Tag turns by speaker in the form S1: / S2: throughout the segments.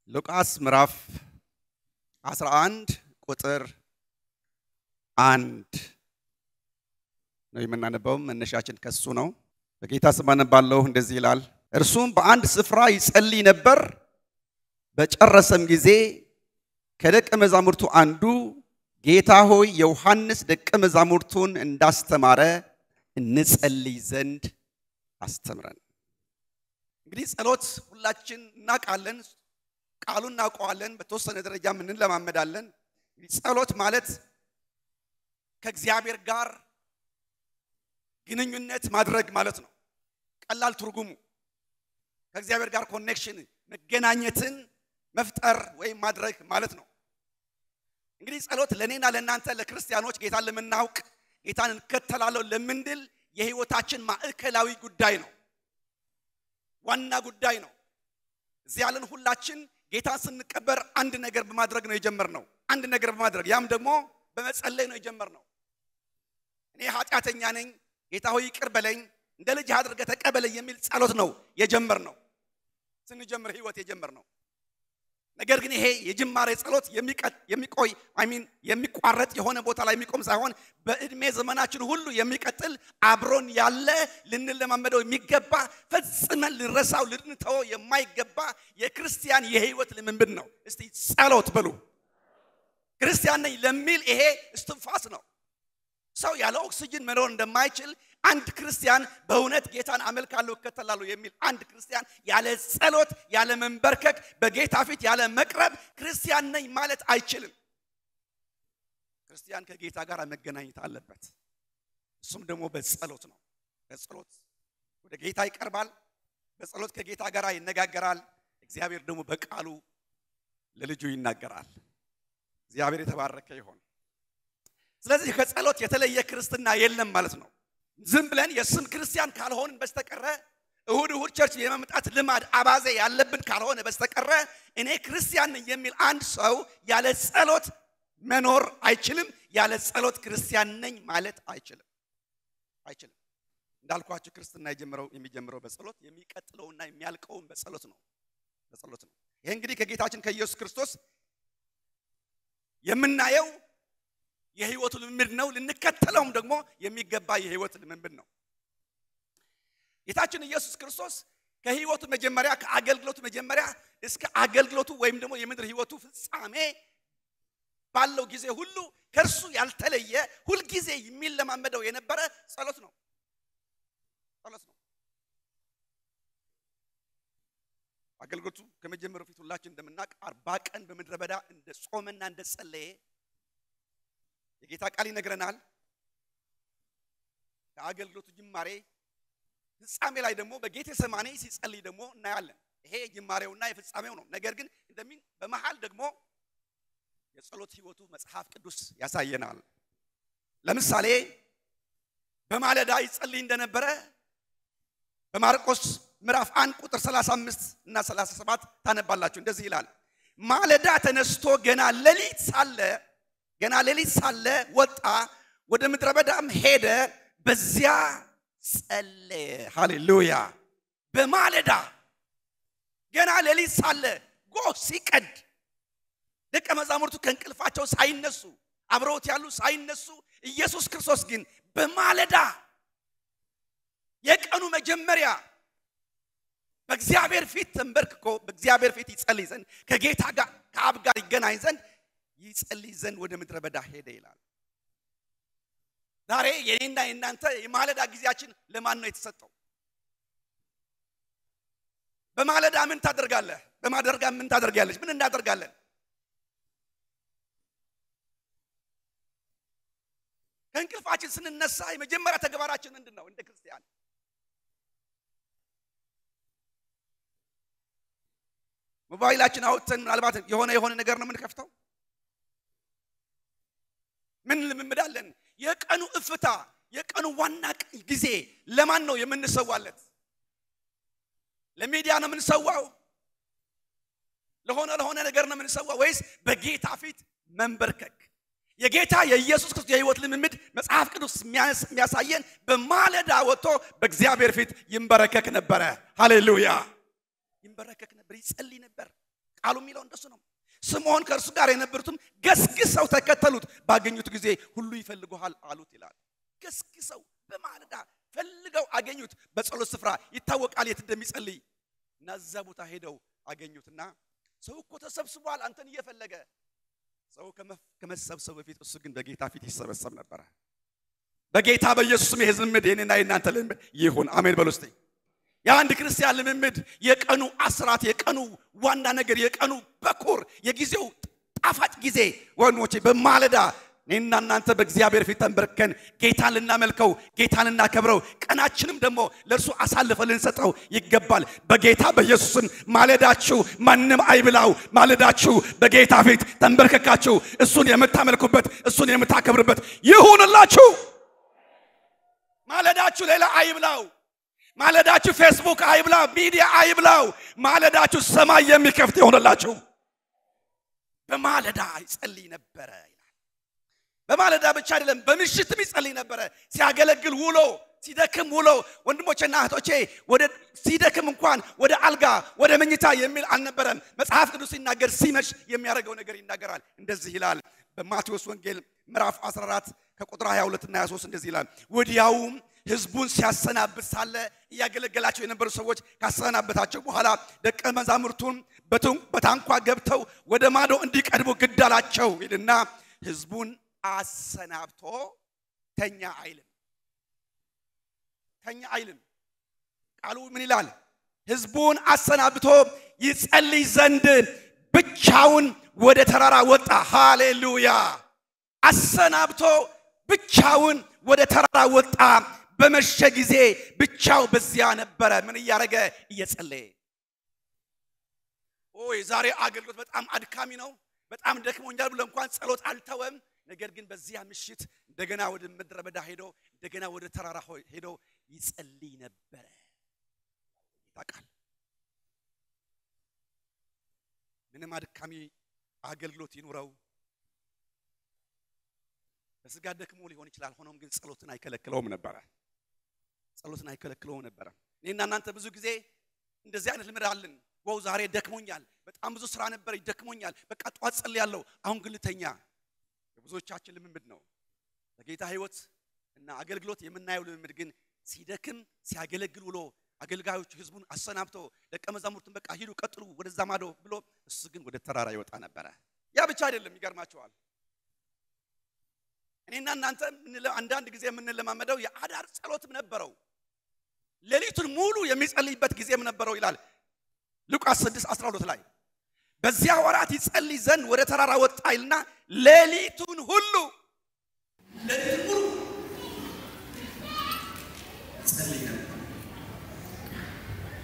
S1: ሉቃስ ምዕራፍ 11 ቁጥር 1 ነው የምናነበው። መነሻችን ከሱ ነው። በጌታ ስም አነባለሁ። እንደዚህ ይላል። እርሱም በአንድ ስፍራ ይጸልይ ነበር። በጨረሰም ጊዜ ከደቀ መዛሙርቱ አንዱ ጌታ ሆይ ዮሐንስ ደቀ መዛሙርቱን እንዳስተማረ እንጸልይ ዘንድ አስተምረን። እንግዲህ ጸሎት ሁላችን እናውቃለን፣ ቃሉን እናውቀዋለን፣ በተወሰነ ደረጃ ምን እንለማመዳለን። ጸሎት ማለት ከእግዚአብሔር ጋር ግንኙነት ማድረግ ማለት ነው። ቀላል ትርጉሙ ከእግዚአብሔር ጋር ኮኔክሽን መገናኘትን መፍጠር ወይም ማድረግ ማለት ነው። እንግዲህ ጸሎት ለኔና ለእናንተ ለክርስቲያኖች ጌታን ለምናውቅ ጌታን እንከተላለን ለምንድል የህይወታችን ማዕከላዊ ጉዳይ ነው፣ ዋና ጉዳይ ነው። እዚህ ያለን ሁላችን ጌታን ስንቀበል አንድ ነገር በማድረግ ነው የጀመርነው። አንድ ነገር በማድረግ ያም ደግሞ በመጸለይ ነው የጀመርነው። እኔ ኃጢአተኛ ነኝ፣ ጌታ ሆይ ይቅር በለኝ፣ እንደ ልጅ አድርገህ ተቀበለኝ የሚል ጸሎት ነው የጀመርነው። ስንጀምር ህይወት የጀመርነው ነገር ግን ይሄ የጅማሬ ጸሎት የሚቆይ የሚቋረጥ የሆነ ቦታ ላይ የሚቆም ሳይሆን በእድሜ ዘመናችን ሁሉ የሚቀጥል አብሮን ያለ ልንለማመደው የሚገባ ፈጽመን ልንረሳው ልንተው የማይገባ የክርስቲያን የህይወት ልምምድ ነው። እስቲ ጸሎት በሉ። ክርስቲያን ነኝ ለሚል ይሄ እስትንፋስ ነው። ሰው ያለ ኦክሲጅን መኖር እንደማይችል አንድ ክርስቲያን በእውነት ጌታን አመልካለሁ እከተላለሁ የሚል አንድ ክርስቲያን ያለ ጸሎት ያለ መንበርከክ በጌታ ፊት ያለ መቅረብ ክርስቲያን ነኝ ማለት አይችልም። ክርስቲያን ከጌታ ጋር መገናኘት አለበት። እሱም ደግሞ በጸሎት ነው። በጸሎት ወደ ጌታ ይቀርባል፣ በጸሎት ከጌታ ጋር ይነጋገራል። እግዚአብሔር ደግሞ በቃሉ ለልጁ ይናገራል። እግዚአብሔር የተባረከ ይሁን። ስለዚህ ከጸሎት የተለየ ክርስትና የለም ማለት ነው። ዝም ብለን የስም ክርስቲያን ካልሆንን በስተቀረ እሁድ ቸርች የመምጣት ልማድ አባዜ ያለብን ካልሆነ በስተቀረ እኔ ክርስቲያን ነኝ የሚል አንድ ሰው ያለ ጸሎት መኖር አይችልም። ያለ ጸሎት ክርስቲያን ነኝ ማለት አይችልም። እንዳልኳችሁ ክርስትና የሚጀምረው በጸሎት የሚቀጥለውና የሚያልቀውም በጸሎት ነው። ይሄ እንግዲህ ከጌታችን ከኢየሱስ ክርስቶስ የምናየው የህይወቱ ልምምድ ነው። ልንከተለውም ደግሞ የሚገባ የህይወት ልምምድ ነው። ጌታችን ኢየሱስ ክርስቶስ ከህይወቱ መጀመሪያ ከአገልግሎቱ መጀመሪያ እስከ አገልግሎቱ ወይም ደግሞ የምድር ህይወቱ ፍጻሜ ባለው ጊዜ ሁሉ ከርሱ ያልተለየ ሁሉ ጊዜ የሚለማመደው የነበረ ጸሎት ነው። አገልግሎቱ ከመጀመሩ ፊት ሁላችን እንደምናውቅ 40 ቀን በምድረ በዳ እንደ ጾመና እንደ ጸለየ የጌታ ቃል ይነግረናል። ከአገልግሎቱ ጅማሬ ፍጻሜ ላይ ደግሞ በጌቴሰማኒ ሲጸልይ ደግሞ እናያለን። ይሄ ጅማሬውና የፍጻሜው ነው። ነገር ግን እንደምን በመሃል ደግሞ የጸሎት ህይወቱ መጽሐፍ ቅዱስ ያሳየናል። ለምሳሌ በማለዳ ይጸልይ እንደነበረ በማርቆስ ምዕራፍ 1 ቁጥር 35 እና 37 ታነባላችሁ። እንደዚህ ይላል። ማለዳ ተነስቶ ገና ሌሊት ሳለ ወጣ፣ ወደ ምድረ በዳም ሄደ፣ በዚያ ጸለየ። ሃሌሉያ። በማለዳ ገና ሌሊት ሳለ ጎህ ሲቀድ ደቀ መዛሙርቱ ከእንቅልፋቸው ሳይነሱ አብረውት ያሉ ሳይነሱ ኢየሱስ ክርስቶስ ግን በማለዳ የቀኑ መጀመሪያ በእግዚአብሔር ፊት ተንበርክኮ በእግዚአብሔር ፊት ይጸልይ ዘንድ ከጌታ ጋር ከአብ ጋር ይገናኝ ዘንድ ይጸልይ ዘንድ ወደ ምድረ በዳ ሄደ ይላል። ዛሬ የኔና የናንተ የማለዳ ጊዜያችን ለማን ነው የተሰጠው? በማለዳ ምን ታደርጋለህ? በማደርጋ ምን ታደርጋለች? ምን እናደርጋለን? ከእንቅልፋችን ስንነሳ የመጀመሪያ ተግባራችን ምንድነው? እንደ ክርስቲያን ሞባይላችን አውጥተን ምናልባት የሆነ ነገር ነው የምንከፍተው። ምን ልምምዳለን? የቀኑ እፍታ የቀኑ ዋና ጊዜ ለማን ነው የምንሰዋለት? ለሚዲያ ነው የምንሰዋው? ለሆነ ነገር ነው የምንሰዋው? ወይስ በጌታ ፊት መንበርከክ? የጌታ የኢየሱስ ክርስቶስ የህይወት ልምምድ መጽሐፍ ቅዱስ የሚያሳየን በማለዳ ወጥቶ በእግዚአብሔር ፊት ይንበረከክ ነበረ። ሃሌሉያ። ይንበረከክ ነበር፣ ይጸልይ ነበር። ቃሉ የሚለው እንደሱ ነው ስምዖን ከእርሱ ጋር የነበሩትም ገስግሰው ተከተሉት ባገኙት ጊዜ ሁሉ ይፈልጉሃል አሉት ይላል ገስግሰው በማለዳ ፈልገው አገኙት በጸሎት ስፍራ ይታወቃል የት እንደሚጸልይ እና እዛ ቦታ ሄደው አገኙትና ሰው እኮ ተሰብስቧል አንተን እየፈለገ ሰው ከመሰብሰቡ በፊት እሱ ግን በጌታ ፊት ይሰበሰብ ነበር በጌታ በኢየሱስም የዝምድ የኔና የናንተ ልምድ ይሁን አሜን በሉ እስቲ የአንድ ክርስቲያን ልምምድ የቀኑ አስራት የቀኑ ዋና ነገር የቀኑ በኩር የጊዜው ጣፋጭ ጊዜ ወንዶቼ በማለዳ እኔና እናንተ በእግዚአብሔር ፊት ተንበርከን ጌታን ልናመልከው ጌታን ልናከብረው ቀናችንም ደግሞ ለእርሱ አሳልፈን ልንሰጠው ይገባል በጌታ በኢየሱስም ማለዳችሁ ማንም አይብላው ማለዳችሁ በጌታ ፊት ተንበርከካችሁ እሱን የምታመልኩበት እሱን የምታከብሩበት ይሁንላችሁ ማለዳችሁ ሌላ አይብላው ማለዳችሁ ፌስቡክ አይብላው ሚዲያ አይብላው ማለዳችሁ ሰማይ የሚከፍት ይሆንላችሁ በማለዳ ይጸልይ ነበር በማለዳ ብቻ አይደለም በምሽትም ይጸልይ ነበር ሲያገለግል ውሎ ሲደክም ውሎ ወንድሞቼና እህቶቼ ወደ ሲደክም እንኳን ወደ አልጋ ወደ መኝታ የሚል አልነበረም መጽሐፍ ቅዱስ ሲናገር ሲመሽ የሚያደርገው ነገር ይናገራል እንደዚህ ይላል በማቴዎስ ወንጌል ምዕራፍ 14 ከቁጥር 22 እና 23 እንደዚህ ይላል ወዲያውም ህዝቡን ሲያሰናብት ሳለ ያገለገላቸው የነበሩ ሰዎች ካሰናበታቸው በኋላ ደቀ መዛሙርቱን በታንኳ ገብተው ወደ ማዶ እንዲቀድሙ ግዳላቸው ይልና ህዝቡን አሰናብቶ ተኛ አይልም ቃሉ ምን ይላል ህዝቡን አሰናብቶ ይጸልይ ዘንድ ብቻውን ወደ ተራራ ወጣ ሃሌሉያ አሰናብቶ ብቻውን ወደ ተራራ ወጣ በመሸ ጊዜ ብቻው በዚያ ነበር ምን ያረገ እየጸለየ ዛሬ አገልግሎት በጣም አድካሚ ነው በጣም ደክሞኛል ብሎ እንኳን ጸሎት አልተወም ነገር ግን በዚያ ምሽት እንደገና ወደ ምድረ በዳ ሄዶ እንደገና ወደ ተራራ ሄዶ ይጸልይ ነበር ታውቃል ምንም አድካሚ አገልግሎት ይኑረው በስጋ ደክሞ ሊሆን ይችላል ሆኖም ግን ጸሎትን አይከለክለውም ነበር እኔና እናንተ ብዙ ጊዜ እንደዚህ አይነት ልምድ አለን ዛሬ ደክሞኛል በጣም ብዙ ስራ ነበር ይደክሞኛል በቃ ጧት ጸልያለሁ አሁን ግን ልተኛ ብዙዎቻችን ልምምድ ነው በጌታ ህይወት እና አገልግሎት የምናየው ልምምድ ግን ሲደክም ሲያገለግል ውሎ አገልጋዮች ህዝቡን አሰናብቶ ደቀ መዛሙርቱን በቃ ሂዱ ቀጥሉ ወደዛ ማዶ ብሎ እሱ ግን ወደ ተራራ ይወጣ ነበር ያ ብቻ አይደለም ይገርማቸዋል እኔና እናንተ አንዳንድ ጊዜ የምንለማመደው የአዳር ጸሎትም ነበረው ሌሊቱን ሙሉ የሚጸልይበት ጊዜም ነበረው ይላል ሉቃስ 6:12 ላይ በዚያ ወራት ይጸልይ ዘንድ ወደ ተራራ ወጣ ይልና ሌሊቱን ሁሉ ይጸልይ ነበር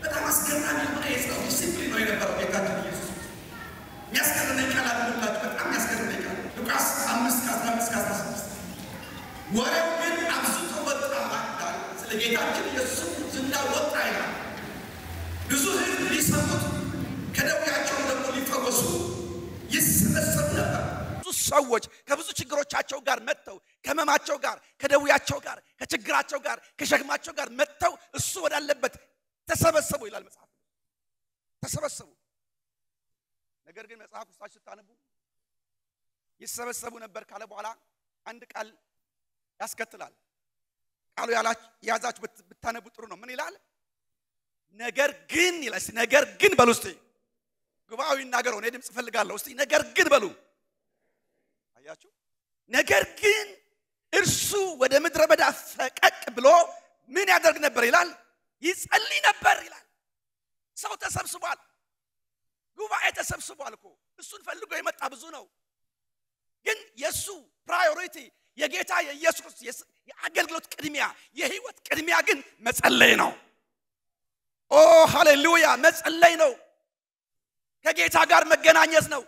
S1: በጣም አስገራሚ ነው የጸሎት ዲሲፕሊን ነው የነበረው ጌታችን ኢየሱስ የሚያስገርመኝ ቃል አለላችሁ በጣም ያስገርመኝ ቃል ሉቃስ 5:15-16 ወሬው ግን አብዝቶ ወጣ ስለ ጌታችን ኢየሱስ ዝና ወጣ ይላል ብዙ ህዝብ ሊሰሙት ከደዌያቸው ደግሞ ሊፈወሱ ይሰበሰቡ ነበር ብዙ ሰዎች ከብዙ ችግሮቻቸው ጋር መጥተው ከመማቸው ጋር ከደዌያቸው ጋር ከችግራቸው ጋር ከሸክማቸው ጋር መጥተው እሱ ወዳለበት ተሰበሰቡ ይላል መጽሐፍ ተሰበሰቡ ነገር ግን መጽሐፍ ውስጥ ስታነቡ ይሰበሰቡ ነበር ካለ በኋላ አንድ ቃል ያስከትላል ቃሉ ያዛችሁ ብታነቡ ጥሩ ነው ምን ይላል ነገር ግን ይላል ነገር ግን በሉ እስቲ ጉባኤው ይናገረው እኔ ድምጽ ፈልጋለሁ እስቲ ነገር ግን በሉ አያችሁ ነገር ግን እርሱ ወደ ምድረ በዳ ፈቀቅ ብሎ ምን ያደርግ ነበር ይላል ይጸልይ ነበር ይላል ሰው ተሰብስቧል ጉባኤ ተሰብስቧል እኮ እሱን ፈልጎ የመጣ ብዙ ነው ግን የሱ ፕራዮሪቲ የጌታ የኢየሱስ የአገልግሎት ቅድሚያ የህይወት ቅድሚያ ግን መጸለይ ነው ሃሌሉያ መጸለይ ነው ከጌታ ጋር መገናኘት ነው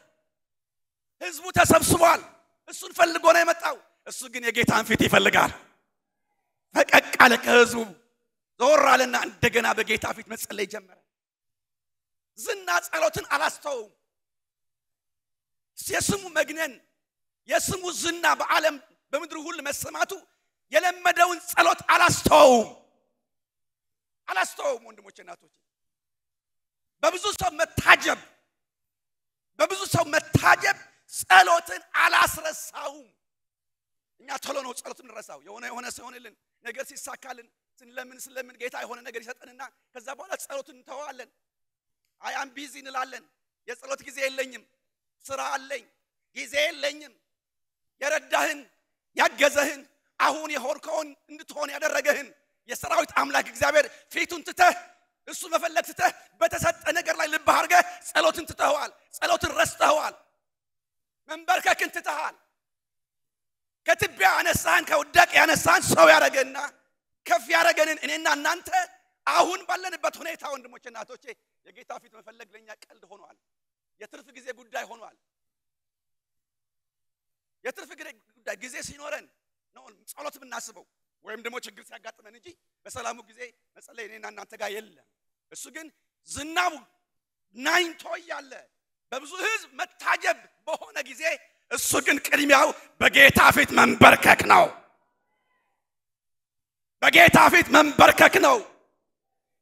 S1: ህዝቡ ተሰብስቧል እሱን ፈልጎ ነው የመጣው እሱ ግን የጌታን ፊት ይፈልጋል ፈቀቅ አለ ከህዝቡ ዞር አለና እንደገና በጌታ ፊት መጸለይ ጀመረ ዝና ጸሎትን አላስተውም የስሙ መግነን የስሙ ዝና በዓለም በምድር ሁሉ መሰማቱ የለመደውን ጸሎት አላስተውም ወንድሞቼ እናቶቼ በብዙ ሰው መታጀብ በብዙ ሰው መታጀብ ጸሎትን አላስረሳውም። እኛ ቶሎ ነው ጸሎትን እንረሳው። የሆነ ሲሆንልን ነገር ሲሳካልን ስለምን ጌታ የሆነ ነገር ይሰጠንና ከዛ በኋላ ጸሎትን እንተዋለን። አይ አም ቢዚ እንላለን። የጸሎት ጊዜ የለኝም፣ ስራ አለኝ፣ ጊዜ የለኝም። የረዳህን ያገዘህን አሁን የሆንከውን እንድትሆን ያደረገህን የሰራዊት አምላክ እግዚአብሔር ፊቱን ትተህ እሱ መፈለግ ትተህ በተሰጠ ነገር ላይ ልብ አድርገህ ጸሎትን ትተዋል። ጸሎትን ረስተዋል። መንበርከክን ትተሃል። ከትቢያ ያነሳን ከውደቅ ያነሳን ሰው ያረገና ከፍ ያረገንን እኔና እናንተ አሁን ባለንበት ሁኔታ ወንድሞቼ እናቶቼ የጌታ ፊት መፈለግ ለኛ ቀልድ ሆኗል። የትርፍ ጊዜ ጉዳይ ሆኗል። የትርፍ ጊዜ ሲኖረን ነው ጸሎት ብናስበው ወይም ደግሞ ችግር ሲያጋጥመን እንጂ በሰላሙ ጊዜ መጸለይ እኔና እናንተ ጋር የለም። እሱ ግን ዝናቡ ናይንቶ ያለ በብዙ ህዝብ መታጀብ በሆነ ጊዜ እሱ ግን ቅድሚያው በጌታ ፊት መንበርከክ ነው። በጌታ ፊት መንበርከክ ነው።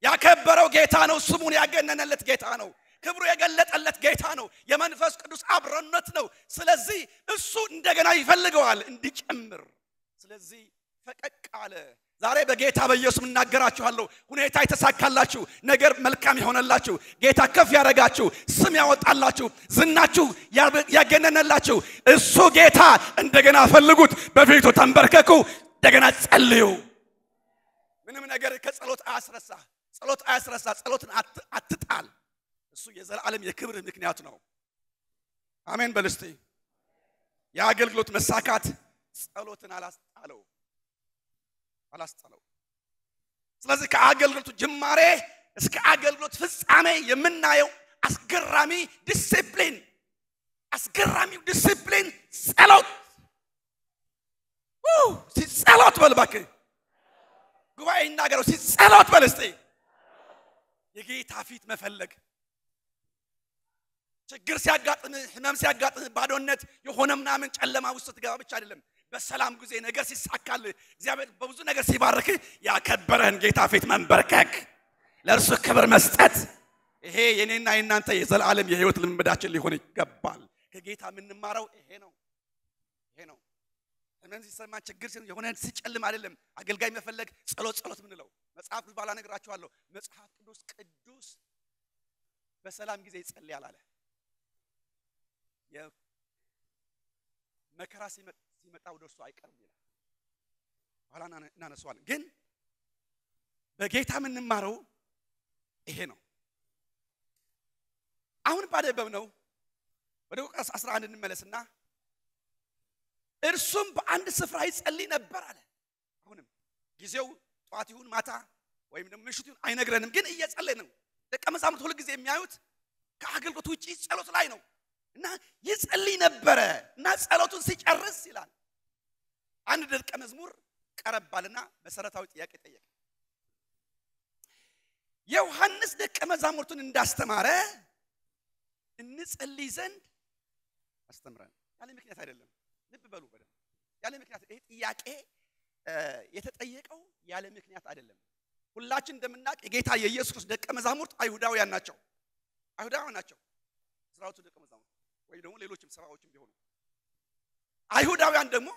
S1: ያከበረው ጌታ ነው። ስሙን ያገነነለት ጌታ ነው። ክብሩ የገለጠለት ጌታ ነው። የመንፈስ ቅዱስ አብሮነት ነው። ስለዚህ እሱ እንደገና ይፈልገዋል እንዲጨምር። ስለዚህ ፈቀቅ አለ። ዛሬ በጌታ በኢየሱስ እናገራችኋለሁ። ሁኔታ የተሳካላችሁ ነገር መልካም ይሆነላችሁ፣ ጌታ ከፍ ያረጋችሁ፣ ስም ያወጣላችሁ፣ ዝናችሁ ያገነነላችሁ እሱ ጌታ እንደገና ፈልጉት፣ በፊቱ ተንበርከኩ፣ እንደገና ጸልዩ። ምንም ነገር ከጸሎት አያስረሳ። ጸሎትን አትጣል። እሱ የዘላለም የክብር ምክንያት ነው። አሜን በልስቲ። የአገልግሎት መሳካት ጸሎትን አላስጣለው። ስለዚህ ከአገልግሎቱ ጅማሬ እስከ አገልግሎት ፍጻሜ የምናየው አስገራሚው ዲሲፕሊን ጸሎት። ሲጸሎት በልባክ ጉባኤ ይናገረው። ሲጸሎት በልስቲ የጌታ ፊት መፈለግ። ችግር ሲያጋጥም፣ ህመም ሲያጋጥም፣ ባዶነት የሆነ ምናምን ጨለማ ውስጥ ትገባ ብቻ አይደለም። በሰላም ጊዜ ነገር ሲሳካል እግዚአብሔር በብዙ ነገር ሲባርክ ያከበረን ጌታ ፊት መንበርከክ፣ ለእርሱ ክብር መስጠት። ይሄ የኔና የናንተ የዘላለም የህይወት ልምምዳችን ሊሆን ይገባል። ከጌታ የምንማረው ይሄ ነው። ህመም ሲሰማ ችግር የሆነ ሲጨልም አይደለም አገልጋይ መፈለግ ጸሎት ምንለው። መጽሐፍ ቅዱስ ባላ ነግራችኋለሁ። መጽሐፍ ቅዱስ በሰላም ጊዜ ይጸልያል አለ። የመከራ ሲመጣ ወደሱ አይቀርም ይላል። ባላ እናነሳዋለን። ግን በጌታ የምንማረው ይሄ ነው። አሁን ባደበብነው ወደ ሉቃስ 11 እንመለስና እርሱም በአንድ ስፍራ ይጸልይ ነበር አለ። አሁንም ጊዜው ጧት ይሁን ማታ ወይም ደግሞ ምሽት ይሁን አይነግረንም፣ ግን እየጸለየ ነው። ደቀ መዛሙርት ሁሉ ጊዜ የሚያዩት ከአገልግሎት ውጪ ጸሎት ላይ ነው እና ይጸልይ ነበር እና ጸሎቱን ሲጨርስ ይላል አንድ ደቀ መዝሙር ቀረባልና መሰረታዊ ጥያቄ ጠየቀ። ዮሐንስ ደቀ መዛሙርቱን እንዳስተማረ እንጸልይ ዘንድ አስተምረን ያለ ምክንያት አይደለም። ልብ በሉ በደንብ። ያለ ምክንያት ይሄ ጥያቄ የተጠየቀው ያለ ምክንያት አይደለም። ሁላችን እንደምናውቅ የጌታ የኢየሱስ ክርስቶስ ደቀ መዛሙርት አይሁዳውያን ናቸው። ስራዎቹ ደቀ መዛሙርት ወይ ደግሞ ሌሎችም ሰባዎችም ቢሆኑ አይሁዳውያን ደግሞ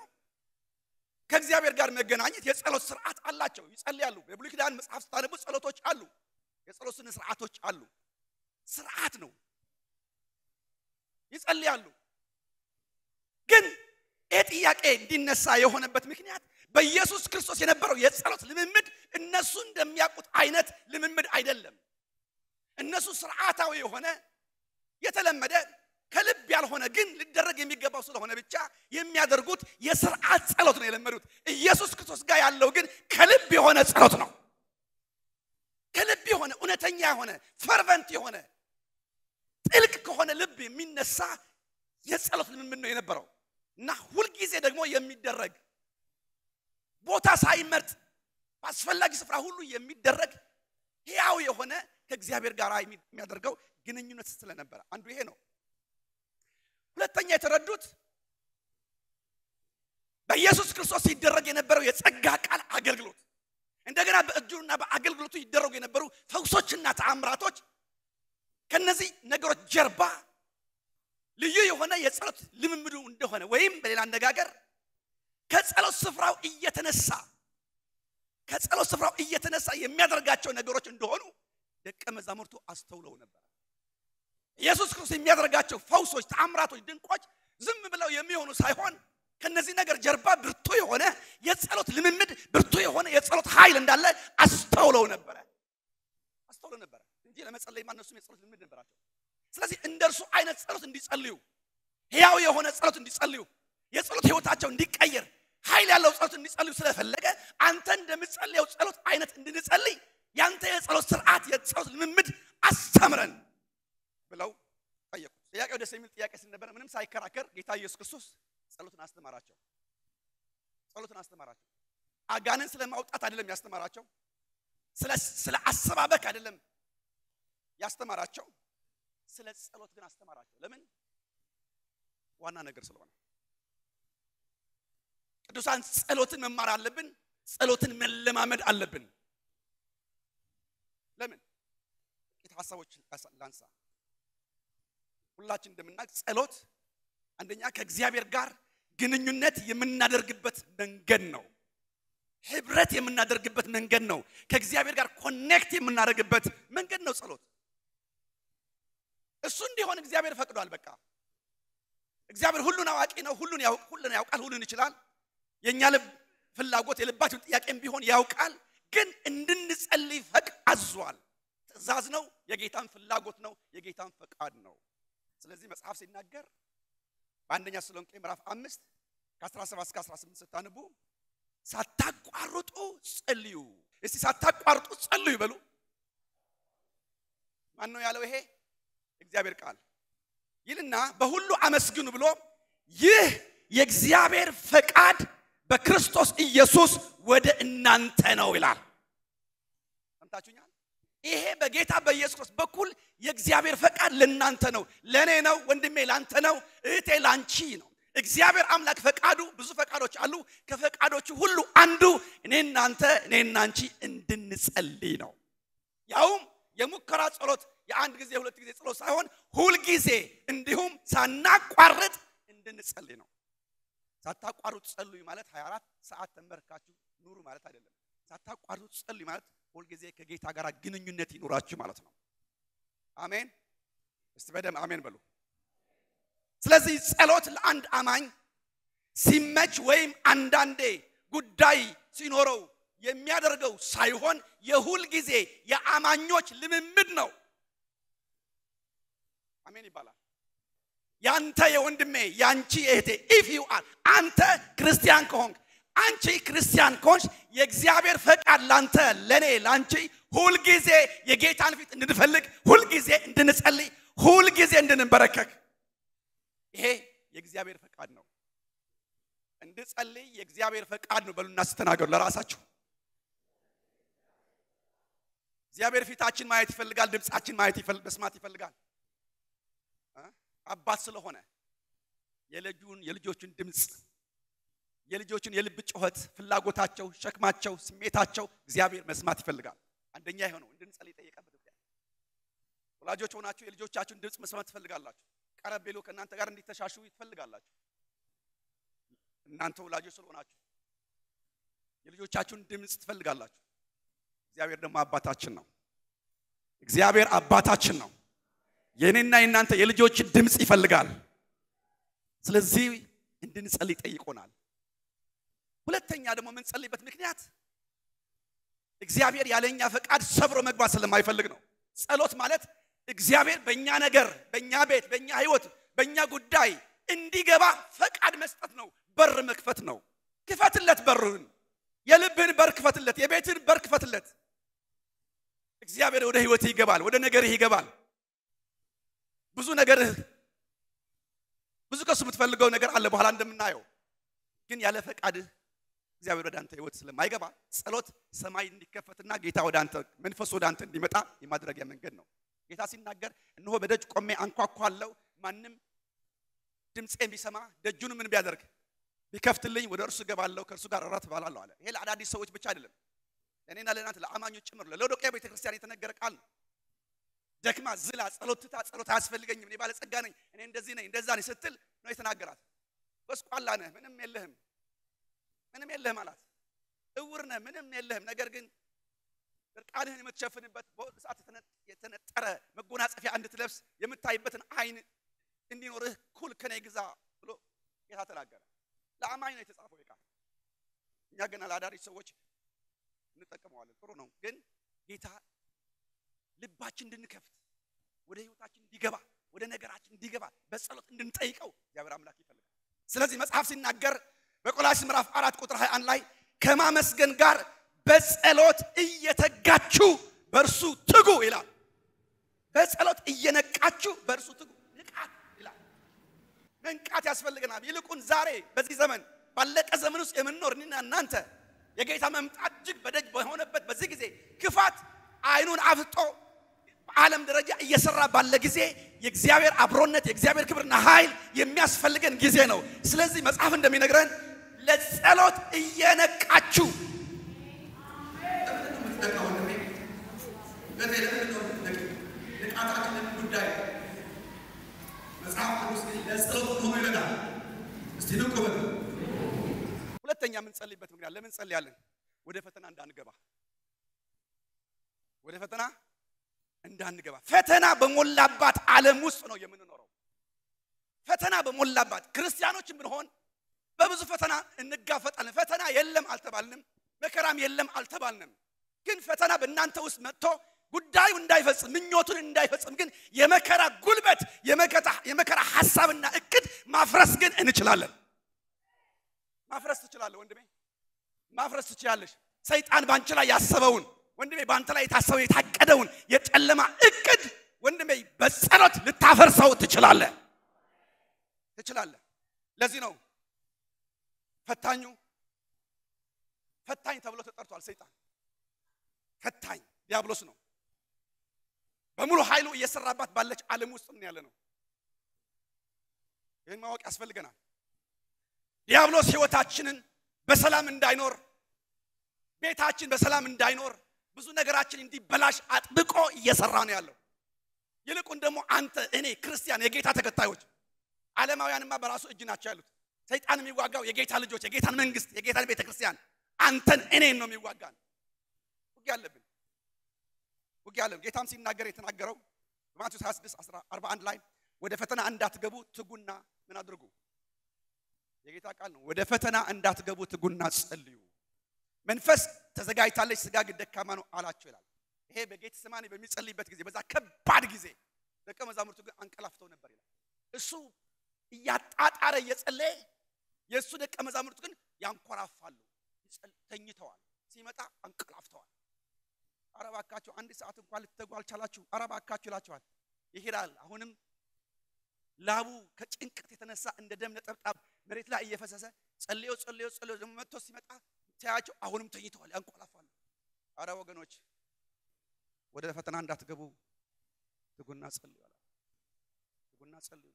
S1: ከእግዚአብሔር ጋር መገናኘት የጸሎት ስርዓት አላቸው። ይጸልያሉ። በብሉይ ኪዳን መጽሐፍ ስታነቡ ጸሎቶች አሉ። የጸሎት ስርዓቶች አሉ። ስርዓት ነው። ይጸልያሉ። ግን ጥያቄ እንዲነሳ የሆነበት ምክንያት በኢየሱስ ክርስቶስ የነበረው የጸሎት ልምምድ እነሱ እንደሚያውቁት አይነት ልምምድ አይደለም። እነሱ ስርዓታዊ የሆነ የተለመደ ከልብ ያልሆነ ግን ሊደረግ የሚገባው ስለሆነ ብቻ የሚያደርጉት የስርዓት ጸሎት ነው የለመዱት። ኢየሱስ ክርስቶስ ጋር ያለው ግን ከልብ የሆነ ጸሎት ነው። ከልብ የሆነ እውነተኛ የሆነ ፈርቨንት የሆነ ጥልቅ ከሆነ ልብ የሚነሳ የጸሎት ልምምድ ነው የነበረው እና ሁሉ ጊዜ ደግሞ የሚደረግ ቦታ ሳይመርጥ በአስፈላጊ ስፍራ ሁሉ የሚደረግ ሕያው የሆነ ከእግዚአብሔር ጋር የሚያደርገው ግንኙነት ስለነበረ አንዱ ይሄ ነው። ሁለተኛ የተረዱት በኢየሱስ ክርስቶስ ሲደረግ የነበረው የጸጋ ቃል አገልግሎት እንደገና በእጁና በአገልግሎቱ ይደረጉ የነበሩ ፈውሶችና ተአምራቶች ከነዚህ ነገሮች ጀርባ ልዩ የሆነ የጸሎት ልምምዱ እንደሆነ ወይም በሌላ አነጋገር ከጸሎት ስፍራው እየተነሳ የሚያደርጋቸው ነገሮች እንደሆኑ ደቀ መዛሙርቱ አስተውለው ነበር። ኢየሱስ ክርስቶስ የሚያደርጋቸው ፈውሶች፣ ተአምራቶች፣ ድንቆች ዝም ብለው የሚሆኑ ሳይሆን ከነዚህ ነገር ጀርባ ብርቱ የሆነ የጸሎት ልምምድ፣ ብርቱ የሆነ የጸሎት ኃይል እንዳለ አስተውለው ነበር እንጂ ለመጸለይ ማነሱም የጸሎት ልምምድ ነበራቸው። ስለዚህ እንደርሱ አይነት ጸሎት እንዲጸልዩ፣ ሕያው የሆነ ጸሎት እንዲጸልዩ፣ የጸሎት ህይወታቸው እንዲቀየር፣ ኃይል ያለው ጸሎት እንዲጸልዩ ስለፈለገ አንተ እንደምትጸልየው ጸሎት አይነት እንድንጸልይ ያንተ የጸሎት ስርዓት፣ የጸሎት ልምምድ አስተምረን ብለው ጠየቁ። ጥያቄው ደስ የሚል ጥያቄ ስለነበረ ምንም ሳይከራከር ጌታ ኢየሱስ ክርስቶስ ጸሎትን አስተማራቸው። አጋንን ስለማውጣት አይደለም ያስተማራቸው፣ ስለ አሰባበክ አይደለም ያስተማራቸው፣ ስለ ጸሎት ግን አስተማራቸው። ለምን? ዋና ነገር ስለሆነ። ቅዱሳን ጸሎትን መማር አለብን፣ ጸሎትን መለማመድ አለብን። ለምን? ጥቂት ሐሳቦች ላንሳ። ሁላችን እንደምናውቅ ጸሎት አንደኛ ከእግዚአብሔር ጋር ግንኙነት የምናደርግበት መንገድ ነው። ህብረት የምናደርግበት መንገድ ነው። ከእግዚአብሔር ጋር ኮኔክት የምናደርግበት መንገድ ነው ጸሎት። እሱ እንዲሆን እግዚአብሔር ፈቅዷል። በቃ እግዚአብሔር ሁሉን አዋቂ ነው። ሁሉን ያውቃል፣ ሁሉን ይችላል። የኛ ልብ ፍላጎት የልባችን ጥያቄም ቢሆን ያውቃል። ግን እንድንጸልይ አዟል። ትእዛዝ ነው፣ የጌታን ፍላጎት ነው፣ የጌታን ፈቃድ ነው። ስለዚህ መጽሐፍ ሲናገር በአንደኛ ተሰሎንቄ ምዕራፍ 5 ከ17 እስከ 18 ስታነቡ ሳታቋርጡ ጸልዩ። እስቲ ሳታቋርጡ ጸልዩ በሉ። ማን ነው ያለው? ይሄ እግዚአብሔር ቃል ይልና በሁሉ አመስግኑ ብሎ ይህ የእግዚአብሔር ፈቃድ በክርስቶስ ኢየሱስ ወደ እናንተ ነው ይላል። ሰምታችሁኛል? ይሄ በጌታ በኢየሱስ ክርስቶስ በኩል የእግዚአብሔር ፈቃድ ለናንተ ነው፣ ለኔ ነው፣ ወንድሜ ላንተ ነው፣ እህቴ ላንቺ ነው። እግዚአብሔር አምላክ ፈቃዱ ብዙ ፈቃዶች አሉ። ከፈቃዶቹ ሁሉ አንዱ እኔና አንቺ እንድንጸልይ ነው። ያውም የሙከራ ጸሎት፣ የአንድ ጊዜ ሁለት ጊዜ ጸሎት ሳይሆን ሁል ጊዜ እንዲሁም ሳናቋርጥ እንድንጸልይ ነው። ሳታቋርጡ ጸልዩ ማለት 24 ሰዓት ተመርካችሁ ኑሩ ማለት አይደለም። ሳታቋርጡ ጸልዩ ማለት ሁል ጊዜ ከጌታ ጋር ግንኙነት ይኖራችሁ ማለት ነው። አሜን። እስቲ በደም አሜን በሉ። ስለዚህ ጸሎት ለአንድ አማኝ ሲመች ወይም አንዳንዴ ጉዳይ ሲኖረው የሚያደርገው ሳይሆን የሁል ጊዜ የአማኞች ልምምድ ነው። አሜን ይባላል። ያንተ የወንድሜ ያንቺ እህቴ if you are አንተ ክርስቲያን ከሆንክ አንቺ ክርስቲያን ከሆንሽ የእግዚአብሔር ፈቃድ ላንተ ለኔ ላንቺ ሁል ጊዜ የጌታን ፊት እንድንፈልግ፣ ሁል ጊዜ እንድንጸልይ፣ ሁል ጊዜ እንድንበረከክ ይሄ የእግዚአብሔር ፈቃድ ነው። እንድጸልይ የእግዚአብሔር ፈቃድ ነው በሉና ስተናገሩ ለራሳችሁ። እግዚአብሔር ፊታችን ማየት ይፈልጋል፣ ድምጻችን ማየት መስማት ይፈልጋል። አባት ስለሆነ የልጆቹን ድምጽ፣ የልጆቹን የልብ ጩኸት፣ ፍላጎታቸው፣ ሸክማቸው፣ ስሜታቸው እግዚአብሔር መስማት ይፈልጋል። አንደኛ ይሄው ነው እንድንጸልይ ጠየቀበት። ወላጆች ሆናችሁ የልጆቻችሁን ድምጽ መስማት ትፈልጋላችሁ። ቀረብ ብሎ ከእናንተ ጋር እንዲተሻሹ ትፈልጋላችሁ። እናንተ ወላጆች ስለሆናችሁ የልጆቻችሁን ድምጽ ትፈልጋላችሁ። እግዚአብሔር ደግሞ አባታችን ነው። እግዚአብሔር አባታችን ነው። የኔና የናንተ የልጆች ድምጽ ይፈልጋል። ስለዚህ እንድንጸልይ ጠይቆናል። ሁለተኛ ደግሞ ምን ጸልይበት ምክንያት እግዚአብሔር ያለኛ ፈቃድ ሰብሮ መግባት ስለማይፈልግ ነው። ጸሎት ማለት እግዚአብሔር በእኛ ነገር፣ በእኛ ቤት፣ በእኛ ህይወት፣ በእኛ ጉዳይ እንዲገባ ፈቃድ መስጠት ነው። በር መክፈት ነው። ክፈትለት በሩን፣ የልብህን በር ክፈትለት፣ የቤትህን በር ክፈትለት። እግዚአብሔር ወደ ህይወትህ ይገባል፣ ወደ ነገርህ ይገባል። ብዙ ከሱ የምትፈልገው ነገር አለ በኋላ እንደምናየው። ግን ያለ ፈቃድህ እግዚአብሔር ወደ አንተ ህይወት ስለማይገባ ጸሎት ሰማይ እንዲከፈትና ጌታ ወደ አንተ መንፈስ ወደ አንተ እንዲመጣ የማድረጊያ መንገድ ነው። ጌታ ሲናገር እነሆ በደጅ ቆሜ አንኳኳለሁ፣ ማንም ድምጼን ቢሰማ ደጁን ምን ቢያደርግ ቢከፍትልኝ ወደ እርሱ ገባለሁ፣ ከእርሱ ጋር እራት እባላለሁ አለ። ይሄ ለአዳዲስ ሰዎች ብቻ አይደለም፣ ለእኔና ለእናንተ ለአማኞች ጭምር ለሎዶቅያ ቤተክርስቲያን የተነገረ ቃል ነው። ደክማ ዝላ ጸሎት አያስፈልገኝም እኔ ባለጸጋ ነኝ እኔ እንደዚህ ነኝ እንደዛ ነኝ ስትል ነው የተናገራት በስቋላ ነህ ምንም የለህም አላት እውር ነህ ምንም የለህም ነገር ግን እርቃንህን የምትሸፍንበት በእሳት የተነጠረ መጎናጸፊያ እንድትለብስ የምታይበትን አይን እንዲኖርህ ኩል ከኔ ግዛ ብሎ ጌታ ተናገረ ለአማኝ ነው የተጻፈው ይቃል እኛ ገና ለአዳሪ ሰዎች እንጠቀመዋለን ጥሩ ነው ግን ጌታ ልባችን እንድንከፍት ወደ ህይወታችን እንዲገባ ወደ ነገራችን እንዲገባ በጸሎት እንድንጠይቀው እግዚአብሔር አምላክ ይፈልጋል ስለዚህ መጽሐፍ ሲናገር በቆላስይስ ምዕራፍ 4 ቁጥር 21 ላይ ከማመስገን ጋር በጸሎት እየተጋችሁ በእርሱ ትጉ ይላል በጸሎት እየነቃችሁ በእርሱ ትጉ ንቃት ይላል መንቃት ያስፈልገናል ይልቁን ዛሬ በዚህ ዘመን ባለቀ ዘመን ውስጥ የምንኖር እኔና እናንተ የጌታ መምጣት እጅግ በደጅ በሆነበት በዚህ ጊዜ ክፋት አይኑን አፍጦ በዓለም ደረጃ እየሰራ ባለ ጊዜ የእግዚአብሔር አብሮነት የእግዚአብሔር ክብርና ኃይል የሚያስፈልገን ጊዜ ነው ስለዚህ መጽሐፍ እንደሚነግረን ለጸሎት እየነቃችሁ ሁለተኛ ምን ጸልይበት ምክንያት ለምን ጸልያለን ወደ ፈተና እንዳንገባ ፈተና በሞላባት ዓለም ውስጥ ነው የምንኖረው ፈተና በሞላባት ክርስቲያኖችን ብንሆን በብዙ ፈተና እንጋፈጣለን ፈተና የለም አልተባልንም መከራም የለም አልተባልንም ግን ፈተና በእናንተ ውስጥ መጥቶ ጉዳዩ እንዳይፈጽም ምኞቱን እንዳይፈጽም ግን የመከራ ጉልበት የመከራ ሐሳብና እቅድ ማፍረስ ግን እንችላለን ማፍረስ ትችላለህ ወንድሜ ማፍረስ ትችያለሽ ሰይጣን ባንቺ ላይ ያሰበውን ወንድሜ ባንተ ላይ የታሰበው የታቀደውን የጨለማ እቅድ ወንድሜ በጸሎት ልታፈርሰው ትችላለህ ለዚህ ነው ፈታኝ ተብሎ ተጠርቷል ሰይጣን ፈታኝ ዲያብሎስ ነው በሙሉ ኃይሉ እየሰራባት ባለች ዓለም ውስጥ ነው ያለነው ይሄን ማወቅ ያስፈልገናል ዲያብሎስ ህይወታችንን በሰላም እንዳይኖር ቤታችን በሰላም እንዳይኖር ብዙ ነገራችን እንዲበላሽ አጥብቆ እየሰራ ነው ያለው ይልቁን ደግሞ አንተ እኔ ክርስቲያን የጌታ ተከታዮች ዓለማውያንማ በራሱ እጅ ናቸው ያሉት ሰይጣን የሚዋጋው የጌታ ልጆች የጌታን መንግስት የጌታን ቤተክርስቲያን አንተን እኔን ነው የሚዋጋን ውጊያ አለ ጌታም ሲናገር የተናገረው በማቴዎስ 26:41 ላይ ወደ ፈተና እንዳትገቡ ትጉና ምን አድርጉ የጌታ ቃል ነው ወደ ፈተና እንዳትገቡ ትጉና ጸልዩ መንፈስ ተዘጋጅታለች ስጋ ግን ደካማ ነው አላቸው ይላል ይሄ በጌቴሴማኒ በሚጸልይበት ጊዜ በዛ ከባድ ጊዜ ደቀ መዛሙርቱ ግን አንቀላፍተው ነበር ይላል እሱ ያጣጣረ የጸለየ የሱ ደቀ መዛሙርቱ ግን ያንቆራፋሉ ተኝተዋል ሲመጣ አንቀላፍተዋል አረባካችሁ አንድ ሰዓት እንኳን ልትተጉ አልቻላችሁ አረባካችሁ ይላችኋል ይሄዳል አሁንም ላቡ ከጭንቀት የተነሳ እንደ ደም ነጠብጣብ መሬት ላይ እየፈሰሰ ጸልዮ ደግሞ መጥቶ ሲመጣ ታያቸው አሁንም ተኝተዋል ያንቆላፋሉ አረ ወገኖች ወደ ፈተና እንዳትገቡ ትጉና ጸልዩ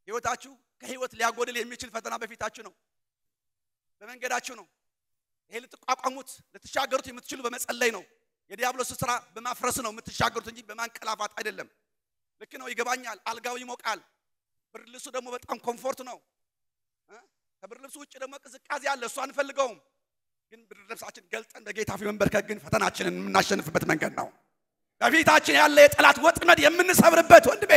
S1: ህይወታችሁ ከህይወት ሊያጎድል የሚችል ፈተና በፊታችሁ ነው በመንገዳችሁ ነው ይሄ ልትቋቋሙት ልትሻገሩት የምትችሉ በመጸለይ ነው የዲያብሎስ ስራ በማፍረስ ነው የምትሻገሩት እንጂ በማንቀላፋት አይደለም ልክ ነው ይገባኛል አልጋው ይሞቃል ብርድ ልብሱ ደግሞ በጣም ኮምፎርት ነው ከብርድ ልብሱ ውጭ ደግሞ ቅዝቃዜ አለ እሱ አንፈልገውም ግን ብርድ ልብሳችን ገልጠን በጌታ ፊት መንበርከክ ግን ፈተናችንን የምናሸንፍበት መንገድ ነው በፊታችን ያለ የጠላት ወጥመድ የምንሰብርበት ወንድሜ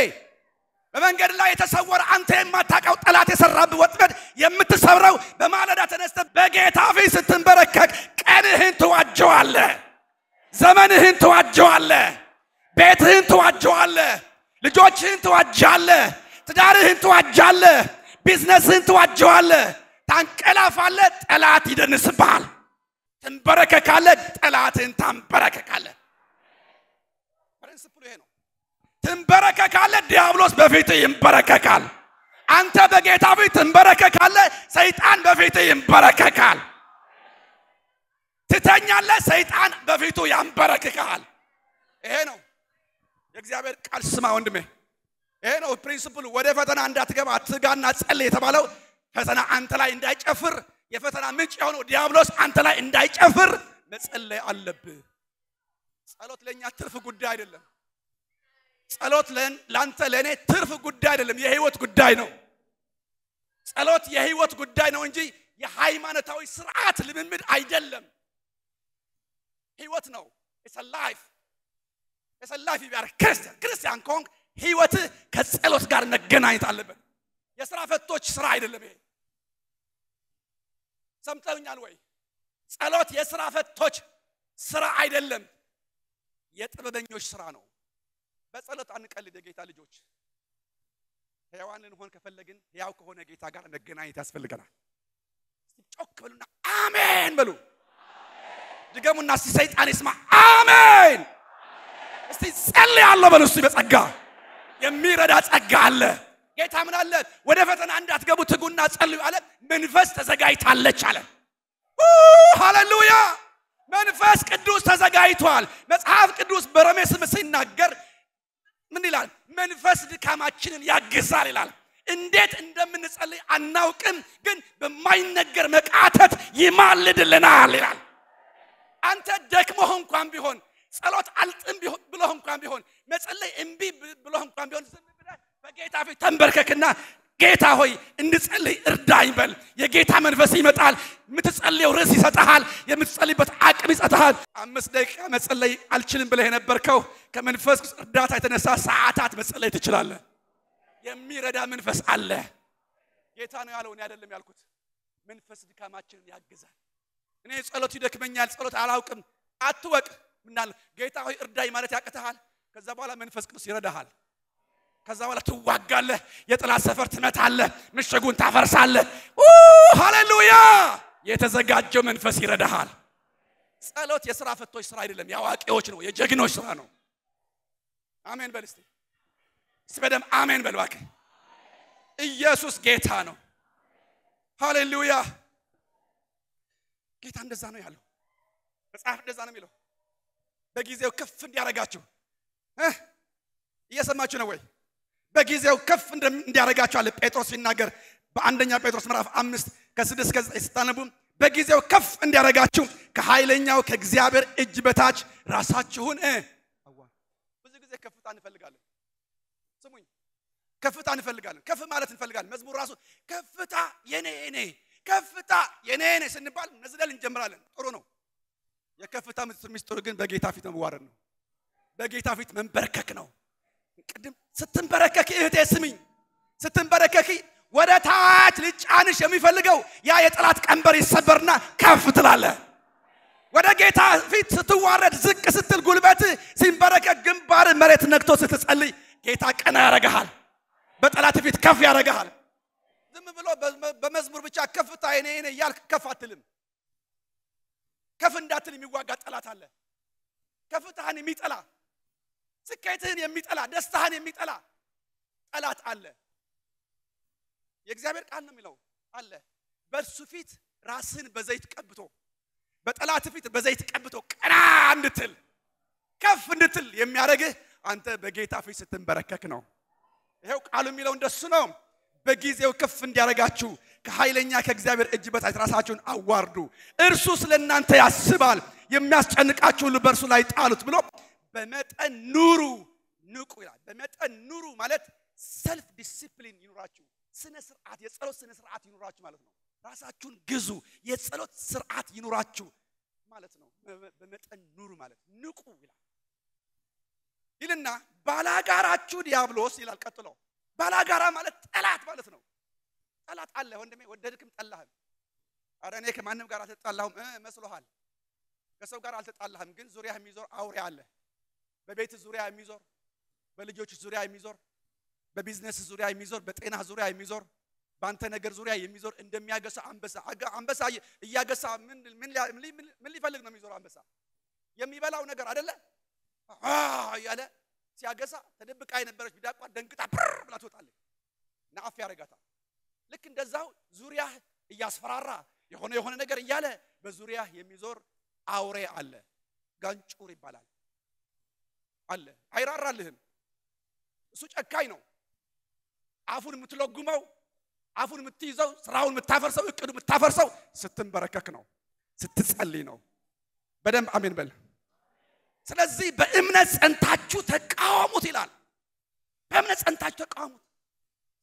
S1: በመንገድ ላይ የተሰወረ አንተ የማታውቀው ጠላት የሰራብህ ወጥመድ የምትሰብረው በማለዳ ተነስተህ በጌታ ፊት ስትንበረከክ ቀንህን ትዋጀዋለህ ዘመንህን ትዋጀዋለህ ቤትህን ትዋጀዋለህ ልጆችህን ትዋጃለህ ትዳርህን ትዋጃለህ ቢዝነስህን ትዋጀዋለህ ታንቀላፋለህ ጠላት ይደንስብሃል ትንበረከካለህ ጠላትህን ታንበረከካለህ ፕሪንሲፕሉ ይሄ ነው ትንበረከካለህ ዲያብሎስ በፊት ይንበረከካል አንተ በጌታ ፊት ትንበረከካለህ ሰይጣን በፊት ይንበረከካል ትተኛለህ ሰይጣን በፊቱ ያንበረከካል ይሄ ነው የእግዚአብሔር ቃል ስማ ወንድሜ ይሄ ነው ፕሪንሲፕሉ ወደ ፈተና እንዳትገባ ትጋና ጸልይ የተባለው ፈተና አንተ ላይ እንዳይጨፍር የፈተና ምንጭ የሆነው ዲያብሎስ አንተ ላይ እንዳይጨፍር መጸለይ አለብህ ጸሎት ለኛ ትርፍ ጉዳይ አይደለም ጸሎት ላንተ ለኔ ትርፍ ጉዳይ አይደለም የህይወት ጉዳይ ነው ጸሎት የህይወት ጉዳይ ነው እንጂ የሃይማኖታዊ ስርዓት ልምምድ አይደለም ህይወት ነው it's a life you are ክርስቲያን ኮንክ ህይወት ከጸሎት ጋር መገናኘት አለበት የሥራ ፈቶች ስራ አይደለም ይሄ ሰምተውኛል ወይ ጸሎት የሥራ ፈቶች ስራ አይደለም የጥበበኞች ስራ ነው በጸሎት አንቀልድ የጌታ ልጆች ሕያዋንን ሆን ከፈለግን ሕያው ከሆነ ጌታ ጋር መገናኘት ያስፈልገናል ጮክ በሉና አሜን በሉ ድገሙና ሰይጣን ይስማ አሜን እስቲ ጸልያለሁ በሉ እስቲ በጸጋ የሚረዳ ጸጋ አለ ጌታ ምን አለ ወደ ፈተና እንዳትገቡ ትጉና ጸልዩ አለ መንፈስ ተዘጋጅታለች አለ ሃሌሉያ መንፈስ ቅዱስ ተዘጋጅቷል መጽሐፍ ቅዱስ በሮሜ 8 ሲናገር ምን ይላል መንፈስ ድካማችንን ያግዛል ይላል እንዴት እንደምንጸልይ አናውቅም ግን በማይነገር መቃተት ይማልድልናል ይላል አንተ ደክሞህ እንኳን ቢሆን ጸሎት አልጥም ብሎህ እንኳን ቢሆን መጸለይ እምቢ ብሎህ እንኳን ቢሆን ዝም ብለህ በጌታ ፊት ተንበርከክና ጌታ ሆይ እንድጸልይ እርዳኝ በል የጌታ መንፈስ ይመጣል የምትጸልየው ርዕስ ይሰጣል የምትጸልይበት አቅም ይሰጣል 5 ደቂቃ መጸለይ አልችልም ብለህ የነበርከው ከመንፈስ እርዳታ የተነሳ ሰዓታት መጸለይ ትችላለህ የሚረዳ መንፈስ አለ ጌታ ነው ያለው እኔ አይደለም ያልኩት መንፈስ ድካማችንን ያግዛል እኔ ጸሎት ይደክመኛል ጸሎት አላውቅም አትወቅ ምናል ጌታ ሆይ እርዳኝ ማለት ያቀተሃል ከዛ በኋላ መንፈስ ቅዱስ ይረዳሃል ከዛ በኋላ ትዋጋለህ የጥላት ሰፈር ትመታለህ ምሽጉን ታፈርሳለህ ሃሌሉያ የተዘጋጀው መንፈስ ይረዳሃል ጸሎት የሥራ ፈቶች ስራ አይደለም ያዋቂዎች ነው የጀግኖች ስራ ነው አሜን በል እስቲ ስበደም አሜን በል እባክህ ኢየሱስ ጌታ ነው ሃሌሉያ ጌታ እንደዛ ነው ያለው መጽሐፍ እንደዛ ነው የሚለው በጊዜው ከፍ እንዲያረጋችሁ እየሰማችሁ ነው ወይ በጊዜው ከፍ እንዲያረጋችሁ አለ ጴጥሮስ ሲናገር በአንደኛ ጴጥሮስ ምዕራፍ 5 ከ6 እስከ 9 ስታነቡ በጊዜው ከፍ እንዲያረጋችሁ ከኃይለኛው ከእግዚአብሔር እጅ በታች ራሳችሁን ብዙ ጊዜ ከፍታ እንፈልጋለን ስሙኝ ከፍታ እንፈልጋለን ከፍ ማለት እንፈልጋለን መዝሙር ራሱ ከፍታ የኔ ከፍታ የኔ ስንባል ነዝለል እንጀምራለን ጥሩ ነው የከፍታ ምስጢር ግን በጌታ ፊት መዋረድ ነው በጌታ ፊት መንበርከክ ነው ቅድም ስትንበረከክ እህቴ ስሚኝ ስትንበረከክ ወደ ታች ልጫንሽ የሚፈልገው ያ የጥላት ቀንበር ይሰበርና ከፍ ትላለህ ወደ ጌታ ፊት ስትዋረድ ዝቅ ስትል ጉልበት ሲንበረከክ ግንባር መሬት ነክቶ ስትጸልይ ጌታ ቀና ያረጋሃል በጥላት ፊት ከፍ ያረጋሃል ዝም ብሎ በመዝሙር ብቻ ከፍታ የኔ ያልክ ከፍ አትልም ከፍ እንዳትል የሚዋጋ ጠላት አለ ከፍታህን የሚጠላ ስኬትህን የሚጠላ ደስታህን የሚጠላ ጠላት አለ የእግዚአብሔር ቃል ነው የሚለው አለ በእርሱ ፊት ራስን በዘይት ቀብቶ በጠላት ፊት በዘይት ቀብቶ ቀና እንድትል ከፍ እንድትል የሚያረግህ አንተ በጌታ ፊት ስትንበረከክ ነው ይሄው ቃሉ የሚለው እንደሱ ነው በጊዜው ከፍ እንዲያረጋችሁ ከኃይለኛ ከእግዚአብሔር እጅ በታች ራሳችሁን አዋርዱ እርሱ ስለናንተ ያስባል የሚያስጨንቃችሁ ሁሉ በእርሱ ላይ ጣሉት ብሎ በመጠን ኑሩ ንቁ ይላል በመጠን ኑሩ ማለት ሰልፍ ዲሲፕሊን ይኑራችሁ ስነ ስርዓት የጸሎት ስነ ስርዓት ይኑራችሁ ማለት ነው ራሳችሁን ግዙ የጸሎት ስርዓት ይኑራችሁ ማለት ነው በመጠን ኑሩ ማለት ንቁ ይላል ይልና ባላጋራችሁ ዲያብሎስ ይላል ቀጥሎ ባላጋራ ማለት ጠላት ማለት ነው ጠላት አለ ወንድሜ ወደድክም ጠላህም አረ እኔ ከማንም ጋር አልተጣላሁም መስሎሃል ከሰው ጋር አልተጣላህም ግን ዙሪያህ የሚዞር አውሬ አለ በቤት ዙሪያ የሚዞር በልጆች ዙሪያ የሚዞር በቢዝነስ ዙሪያ የሚዞር በጤና ዙሪያ የሚዞር ባንተ ነገር ዙሪያ የሚዞር እንደሚያገሳ አንበሳ እያገሳ ምን ሊፈልግ ነው የሚዞር አንበሳ የሚበላው ነገር አይደለ ያለ ሲያገሳ ተደብቃ የነበረች ቢዳቋ ደንግጣ ብላ ትወጣለች ናፍ ያረጋታል ልክ እንደዛው ዙሪያ እያስፈራራ የሆነ ነገር እያለ በዙሪያ የሚዞር አውሬ አለ ጋንጩር ይባላል አለ አይራራልህም እሱ ጨካኝ ነው አፉን የምትለጉመው አፉን የምትይዘው ስራውን የምታፈርሰው እቅዱ የምታፈርሰው ስትንበረከክ ነው ስትጸልይ ነው በደም አሜን በል ስለዚህ በእምነት ጸንታችሁ ተቃወሙት ይላል በእምነት ጸንታችሁ ተቃወሙት።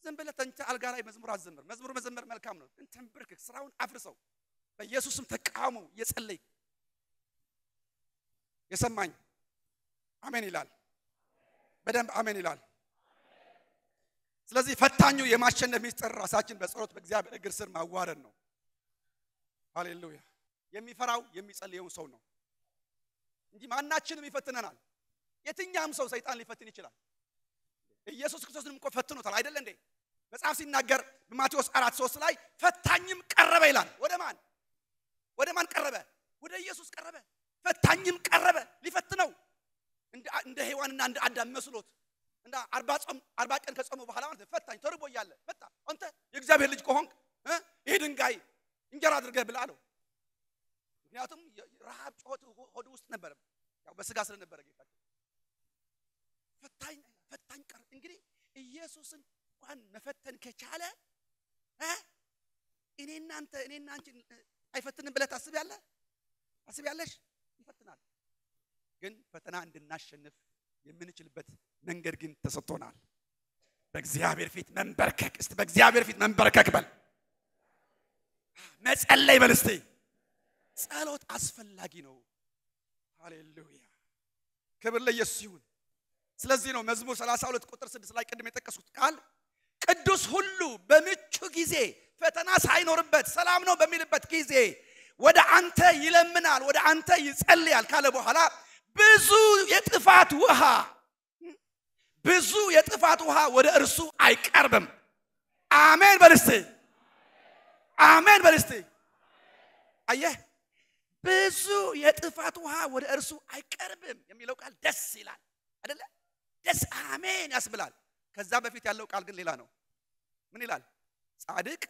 S1: ዝም ብለህ ተንተ አልጋ ላይ መዝሙር አዘምር። መዝሙር መዘመር መልካም ነው፣ ግን ተንበርክክ፣ ስራውን አፍርሰው። በኢየሱስም ተቃወሙ እየጸለይክ። የሰማኝ አሜን ይላል። በደንብ አሜን ይላል። ስለዚህ ፈታኙ የማሸነፍ ሚስጥር ራሳችን በጸሎት በእግዚአብሔር እግር ስር ማዋረድ ነው። ሃሌሉያ። የሚፈራው የሚጸልየው ሰው ነው እንጂ ማናችንም ይፈትነናል። የትኛም ሰው ሰይጣን ሊፈትን ይችላል። ኢየሱስ ክርስቶስንም እኮ ፈትኖታል አይደል እንዴ? መጽሐፍ ሲናገር በማቴዎስ 4:3 ላይ ፈታኝም ቀረበ ይላል። ወደ ማን ቀረበ? ወደ ኢየሱስ ቀረበ። ፈታኝም ቀረበ ሊፈትነው እንደ ሔዋንና እንደ አዳም መስሎት እንደ 40 ቀን ከጾመ በኋላ ማለት ፈታኝ ተርቦ ያለ መጣ። አንተ የእግዚአብሔር ልጅ ከሆንክ ይሄ ድንጋይ እንጀራ አድርገህ ብላ አለው። ምክንያቱም ረሃብ ጮት ሆድ ውስጥ ነበር፣ ያው በስጋ ስለነበረ ጌታችን ፈታኝ ቀረ። እንግዲህ ኢየሱስን እንኳን መፈተን ከቻለ እኔና አንቺ አይፈትንም ብለህ ታስቢያለሽ? ይፈትናል። ግን ፈተና እንድናሸንፍ የምንችልበት መንገድ ግን ተሰጥቶናል። በእግዚአብሔር ፊት መንበርከክ። እስቲ በእግዚአብሔር ፊት መንበርከክ በል። መጸለይ በል እስቲ። ጸሎት አስፈላጊ ነው። ሃሌሉያ። ክብር ለኢየሱስ ይሁን። ስለዚህ ነው መዝሙር 32 ቁጥር 6 ላይ ቅድም የጠቀስኩት ቃል ቅዱስ ሁሉ በምቹ ጊዜ ፈተና ሳይኖርበት ሰላም ነው በሚልበት ጊዜ ወደ አንተ ይለምናል፣ ወደ አንተ ይጸልያል ካለ በኋላ ብዙ የጥፋት ውሃ ወደ እርሱ አይቀርብም። አሜን በልስቲ። አሜን በልስቲ። አየህ፣ ብዙ የጥፋት ውሃ ወደ እርሱ አይቀርብም የሚለው ቃል ደስ ይላል አይደለ? ደስ አሜን ያስብላል። ከዛ በፊት ያለው ቃል ግን ሌላ ነው። ምን ይላል? ጻድቅ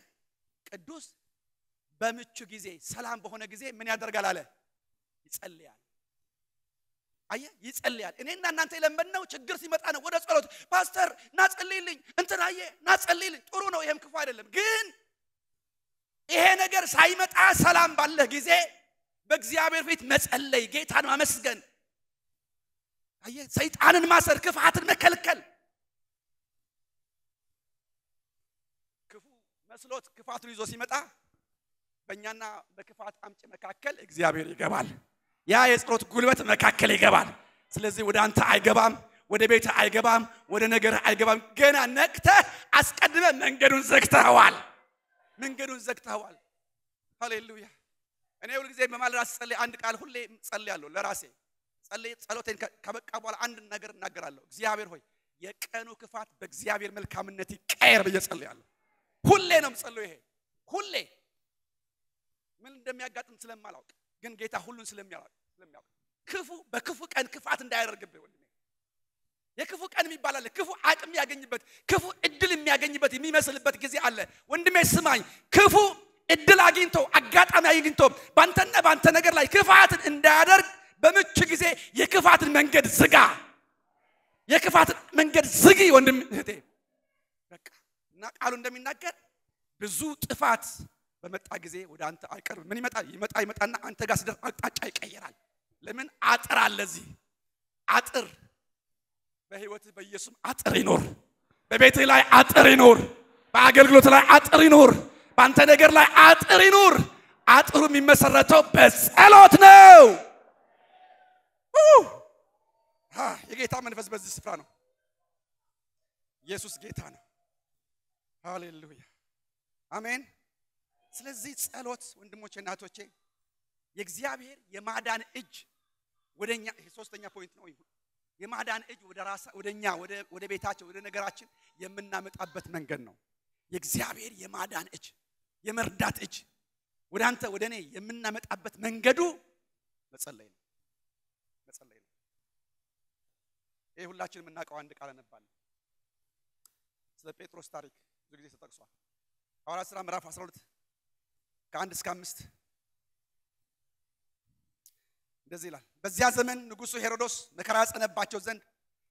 S1: ቅዱስ በምቹ ጊዜ ሰላም በሆነ ጊዜ ምን ያደርጋል አለ? ይጸልያል። አየህ፣ ይጸልያል። እኔና እናንተ የለመድነው ችግር ሲመጣ ነው ወደ ጸሎት። ፓስተር ናጸልይልኝ፣ እንትናዬ ናጸልይልኝ። ጥሩ ነው፣ ይሄም ክፉ አይደለም። ግን ይሄ ነገር ሳይመጣ ሰላም ባለ ጊዜ በእግዚአብሔር ፊት መጸለይ፣ ጌታን ማመስገን፣ አየህ፣ ሰይጣንን ማሰር፣ ክፋትን መከልከል። ክፉ መስሎት ክፋቱን ይዞ ሲመጣ በእኛና በክፋት አምጪ መካከል እግዚአብሔር ይገባል። ያ የጸሎት ጉልበት መካከል ይገባል። ስለዚህ ወደ አንተ አይገባም፣ ወደ ቤት አይገባም፣ ወደ ነገር አይገባም። ገና ነቅተህ አስቀድመህ መንገዱን ዘግተኸዋል። ሃሌሉያ። እኔ ሁሉ ጊዜ በማለዳ ስጸልይ አንድ ቃል ሁሌ ጸልያለሁ ለራሴ። ጸሎቴን ከበቃ በኋላ አንድ ነገር እናገራለሁ። እግዚአብሔር ሆይ የቀኑ ክፋት በእግዚአብሔር መልካምነት ይቀየር ብዬ ጸልያለሁ። ሁሌ ነው የምጸልየው። ይሄ ሁሌ ምን እንደሚያጋጥም ስለማላውቅ ግን ጌታ ሁሉን ስለሚያውቅ ክፉ በክፉ ቀን ክፋት እንዳያደርግብህ ወንድሜ። የክፉ ቀን የሚባል አለ። ክፉ አቅም ያገኝበት፣ ክፉ እድል የሚያገኝበት የሚመስልበት ጊዜ አለ። ወንድሜ ስማኝ፣ ክፉ እድል አግኝቶ አጋጣሚ አግኝቶ ባንተና ባንተ ነገር ላይ ክፋትን እንዳያደርግ በምቹ ጊዜ የክፋትን መንገድ ዝጊ ወንድም እህቴ። በቃ እና ቃሉ እንደሚናገር ብዙ ጥፋት በመጣ ጊዜ ወደ አንተ አይቀርብ። ምን ይመጣና አንተ ጋር ሲደርስ አቅጣጫ ይቀየራል። ለምን? አጥር አለ። እዚህ አጥር በህይወትህ በኢየሱስ አጥር ይኖር። በቤትህ ላይ አጥር ይኖር። በአገልግሎት ላይ አጥር ይኖር። በአንተ ነገር ላይ አጥር ይኖር። አጥሩ የሚመሰረተው በጸሎት ነው። የጌታ መንፈስ በዚህ ስፍራ ነው። ኢየሱስ ጌታ ነው። ሃሌሉያ አሜን። ስለዚህ ጸሎት ወንድሞቼ እና እህቶቼ የእግዚአብሔር የማዳን እጅ ወደኛ፣ ሶስተኛ ፖይንት ነው። የማዳን እጅ ወደኛ ወደ ቤታችን ወደ ነገራችን የምናመጣበት መንገድ ነው። የእግዚአብሔር የማዳን እጅ የመርዳት እጅ ወደ አንተ ወደ እኔ የምናመጣበት መንገዱ መጸለይ ነው። ይሄ ሁላችንም የምናውቀው አንድ ቃል አነባለሁ። ስለ ጴጥሮስ ታሪክ ብዙ ጊዜ ተጠቅሷል። ሐዋርያት ሥራ ምዕራፍ 12 ከ1 እስከ 5 እንደዚህ ይላል። በዚያ ዘመን ንጉሡ ሄሮድስ መከራ ያጸነባቸው ዘንድ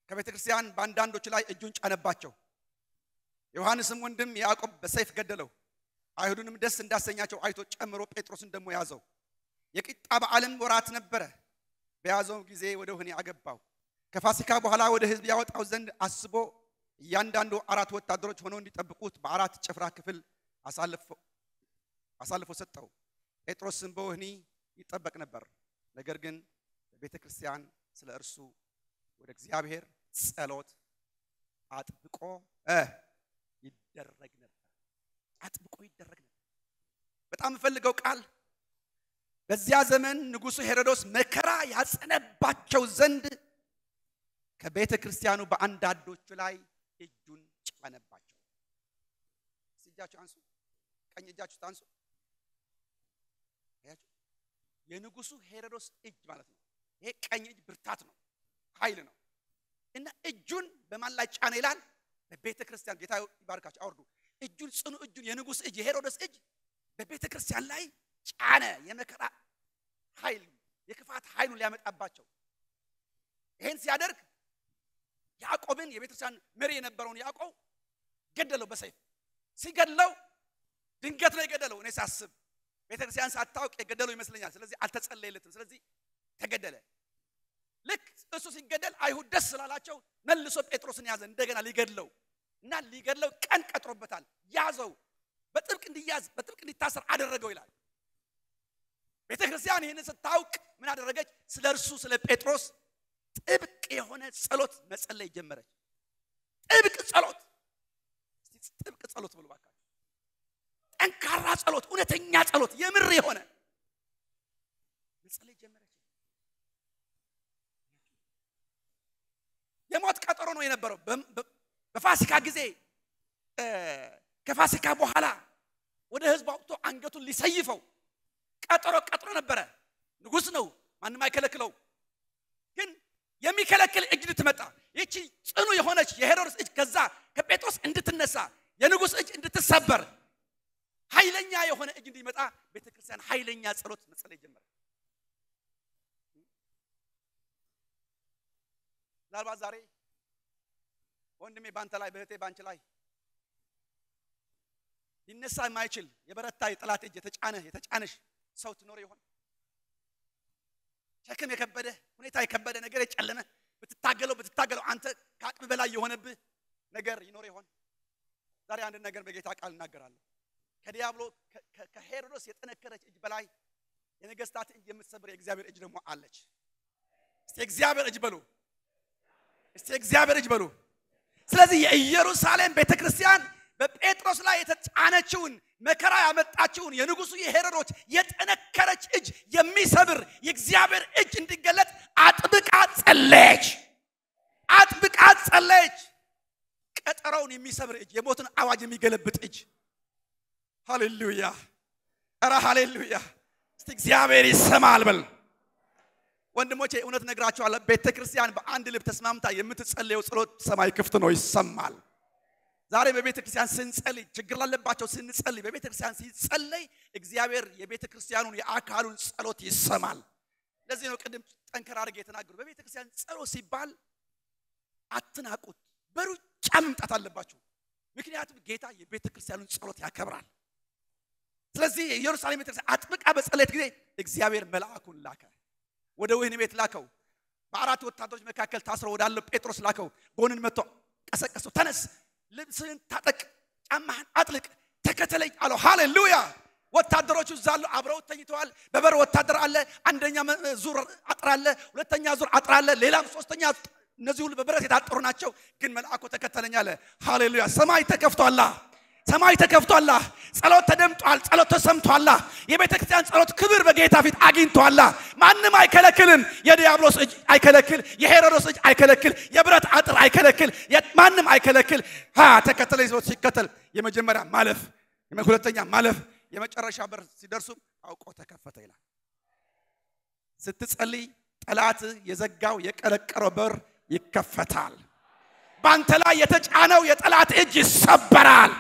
S1: ከቤተ ክርስቲያን በአንዳንዶች ላይ እጁን ጫነባቸው። ዮሐንስም ወንድም ያዕቆብ በሰይፍ ገደለው። አይሁድንም ደስ እንዳሰኛቸው አይቶ ጨምሮ ጴጥሮስን ደግሞ ያዘው። የቂጣ በዓልም ወራት ነበረ። በያዘው ጊዜ ወደ ወህኒ አገባው። ከፋሲካ በኋላ ወደ ሕዝብ ያወጣው ዘንድ አስቦ እያንዳንዱ 4 ወታደሮች ሆነው እንዲጠብቁት በአራት ጭፍራ ክፍል አሳልፎ ሰጠው። ጴጥሮስም በወህኒ ይጠበቅ ነበር። ነገር ግን በቤተክርስቲያን ስለ እርሱ ወደ እግዚአብሔር ጸሎት አጥብቆ ይደረግ ነበር። አጥብቆ ይደረግ ነበር። በጣም ፈልገው ቃል በዚያ ዘመን ንጉሱ ሄሮድስ መከራ ያጸነባቸው ዘንድ ከቤተክርስቲያኑ በአንዳንዶቹ ላይ እጁን ጫነባቸው። እጃችሁ አንሱ፣ ቀኝ እጃችሁ ታንሱ። ያችሁ የንጉሱ ሄሮድስ እጅ ማለት ነው። ይሄ ቀኝ እጅ ብርታት ነው፣ ኃይል ነው። እና እጁን በማን ላይ ጫነ ይላል? በቤተክርስቲያን። ጌታ ይባርካችሁ። አውርዱ እጁን፣ ጽኑ እጁን፣ የንጉስ እጅ፣ የሄሮድስ እጅ በቤተክርስቲያን ላይ ጫነ። የመከራ ኃይል፣ የክፋት ኃይሉን ሊያመጣባቸው። ይሄን ሲያደርግ ያዕቆብን የቤተክርስቲያን መሪ የነበረውን ያዕቆብ ገደለው በሰይፍ። ሲገድለው ድንገት ነው የገደለው። እኔ ሳስብ ቤተክርስቲያን ሳታውቅ የገደለው ይመስለኛል። ስለዚህ አልተጸለየለትም። ስለዚህ ተገደለ። ልክ እሱ ሲገደል አይሁድ ደስ ስላላቸው መልሶ ጴጥሮስን ያዘ እንደገና ሊገድለው እና ሊገድለው ቀን ቀጥሮበታል። ያዘው፣ በጥብቅ እንዲያዝ በጥብቅ እንዲታሰር አደረገው ይላል። ቤተክርስቲያን ይሄን ስታውቅ ምን አደረገች? ስለ እርሱ ስለ ጴጥሮስ ጥብቅ የሆነ ጸሎት መጸለይ ጀመረች። ጥብቅ ጸሎት፣ እስቲ ጥብቅ ጸሎት ብሎ ባካችሁ። ጠንካራ ጸሎት፣ እውነተኛ ጸሎት፣ የምር የሆነ መጸለይ ጀመረች። የሞት ቀጠሮ ነው የነበረው። በፋሲካ ጊዜ ከፋሲካ በኋላ ወደ ህዝብ አውጥቶ አንገቱን ሊሰይፈው ቀጠሮ ነበረ። ንጉስ ነው፣ ማንንም አይከለክለው። ግን የሚከለክል እጅ ልትመጣ ይቺ ጽኑ የሆነች የሄሮድስ እጅ ከዛ ከጴጥሮስ እንድትነሳ የንጉስ እጅ እንድትሰበር ኃይለኛ የሆነ እጅ እንዲመጣ ቤተክርስቲያን ኃይለኛ ጸሎት መጸለይ ጀመረ። ምናልባት ዛሬ ወንድሜ ባንተ ላይ በህቴ ባንቺ ላይ ሊነሳ የማይችል የበረታ የጠላት እጅ የተጫነሽ ሰው ትኖር ይሆን? ሸክም የከበደ ሁኔታ የከበደ ነገር የጨለመ ብትታገለው አንተ ከአቅም በላይ የሆነብህ ነገር ይኖር ይሆን? ዛሬ አንድ ነገር በጌታ ቃል እናገራለሁ። ከዲያብሎ ከሄሮድስ የጠነከረች እጅ በላይ የነገስታት እጅ የምትሰብር የእግዚአብሔር እጅ ደግሞ አለች። እስቲ እግዚአብሔር እጅ በሉ፣ እስቲ እግዚአብሔር እጅ በሉ። ስለዚህ የኢየሩሳሌም ቤተክርስቲያን በጴጥሮስ ላይ የተጫነችውን መከራ ያመጣችውን የንጉሱ የሄሮድስ የጠነከረች እጅ የሚሰብር የእግዚአብሔር እጅ እንዲገለጥ አጥብቃ ጸለየች። ቀጠሮውን የሚሰብር እጅ፣ የሞትን አዋጅ የሚገለብጥ እጅ። ሃሌሉያ! ኧረ ሃሌሉያ! እስቲ እግዚአብሔር ይሰማል በል። ወንድሞቼ እውነት ነግራችኋለሁ፣ ቤተክርስቲያን በአንድ ልብ ተስማምታ የምትጸልየው ጸሎት ሰማይ ክፍት ነው፣ ይሰማል። ዛሬ በቤተክርስቲያን ስንጸልይ ችግር ላለባቸው ስንጸልይ በቤተክርስቲያን ሲጸልይ እግዚአብሔር የቤተክርስቲያኑን የአካሉን ጸሎት ይሰማል። ለዚህ ነው ቅድም ጠንከር አድርጌ የተናገርኩት በቤተክርስቲያን ጸሎት ሲባል አትናቁት፣ በሩጫ መምጣት አለባችሁ። ምክንያቱም ጌታ የቤተክርስቲያኑን ጸሎት ያከብራል። ስለዚህ ኢየሩሳሌም ቤተክርስቲያን አጥብቃ በጸለየት ጊዜ እግዚአብሔር መልአኩን ላከ፣ ወደ ወህኒ ቤት ላከው። በአራት ወታደሮች መካከል ታስሮ ወዳለው ጴጥሮስ ላከው። ጎንን መጥቶ ቀሰቀሰው። ተነስ፣ ልብስህን ታጠቅ፣ ጫማህን አጥልቅ፣ ተከተለኝ አለው። ሃሌሉያ! ወታደሮቹ ዛሉ አብረው ተኝተዋል። በበር ወታደር አለ። አንደኛ ዙር አጥር አለ፣ ሁለተኛ ዙር አጥር አለ፣ ሌላም ሶስተኛ። እነዚህ ሁሉ በብረት የታጠሩ ናቸው። ግን መልአኩ ተከተለኝ አለ። ሃሌሉያ! ሰማይ ተከፍቷል። ጸሎት ተደምጧል። ጸሎት ተሰምቷል። የቤተክርስቲያን ጸሎት ክብር በጌታ ፊት አግኝቷል። ማንንም አይከለክልም። የዲያብሎስ እጅ አይከለክል፣ የሄሮድስ እጅ አይከለክል፣ የብረት አጥር አይከለክል፣ ማንንም አይከለክል። ተከተለኝ ብሎ ሲከተል የመጀመሪያ ማለፍ፣ የሁለተኛ ማለፍ፣ የመጨረሻ በር ሲደርሱ አውቆ ተከፈተ ይላል። ስትጸልይ ጠላት የዘጋው የቀረቀረው በር ይከፈታል። ባንተ ላይ የተጫነው የጠላት እጅ ይሰበራል።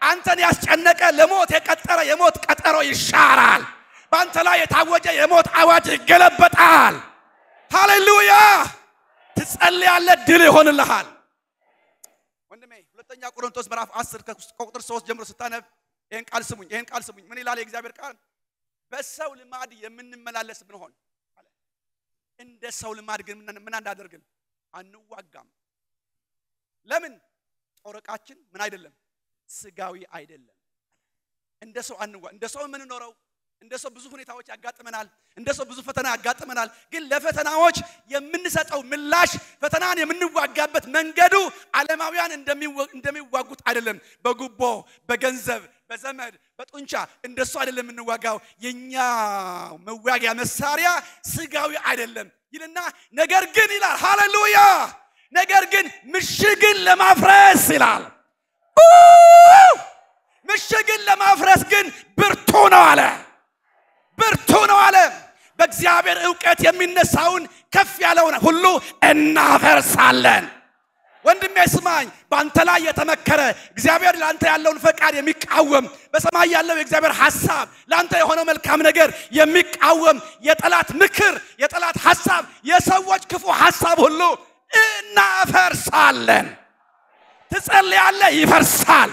S1: አንተን ያስጨነቀ ለሞት የቀጠረ የሞት ቀጠሮ ይሻራል። ባንተ ላይ የታወጀ የሞት አዋጅ ይገለበጣል። ሃሌሉያ! ትጸልያለህ፣ ድል ይሆንልሃል። ወንድሜ ሁለተኛ ቆሮንቶስ ምዕራፍ 10 ከቁጥር 3 ጀምሮ ስታነብ ይሄን ቃል ስሙኝ። ምን ይላል የእግዚአብሔር ቃል? በሰው ልማድ የምንመላለስ ብንሆን አለ። እንደ ሰው ልማድ ግን ምን እንዳደርግን አንዋጋም። ለምን? ጦርቃችን ምን አይደለም ስጋዊ አይደለም እንደሰው እንደሰው የምንኖረው እንደሰው ብዙ ሁኔታዎች ያጋጥመናል እንደሰው ብዙ ፈተና ያጋጥመናል ግን ለፈተናዎች የምንሰጠው ምላሽ ፈተናን የምንዋጋበት መንገዱ ዓለማውያን እንደሚዋጉት አይደለም በጉቦ በገንዘብ በዘመድ በጡንቻ እንደሰው አይደለም የምንዋጋው የኛ መዋጊያ መሳሪያ ስጋዊ አይደለም ይልና ነገር ግን ይላል ሃሌሉያ ነገር ግን ምሽግን ለማፍረስ ይላል ምሽግን ለማፍረስ ግን ብርቱ ነው አለ በእግዚአብሔር ዕውቀት የሚነሳውን ከፍ ያለውን ሁሉ እናፈርሳለን ወንድሜ ስማኝ ባንተ ላይ የተመከረ እግዚአብሔር ላንተ ያለውን ፈቃድ የሚቃወም በሰማይ ያለው የእግዚአብሔር ሐሳብ ላንተ የሆነው መልካም ነገር የሚቃወም የጠላት ምክር የጠላት ሐሳብ የሰዎች ክፉ ሐሳብ ሁሉ እናፈርሳለን ትጸልያለህ ይፈርሳል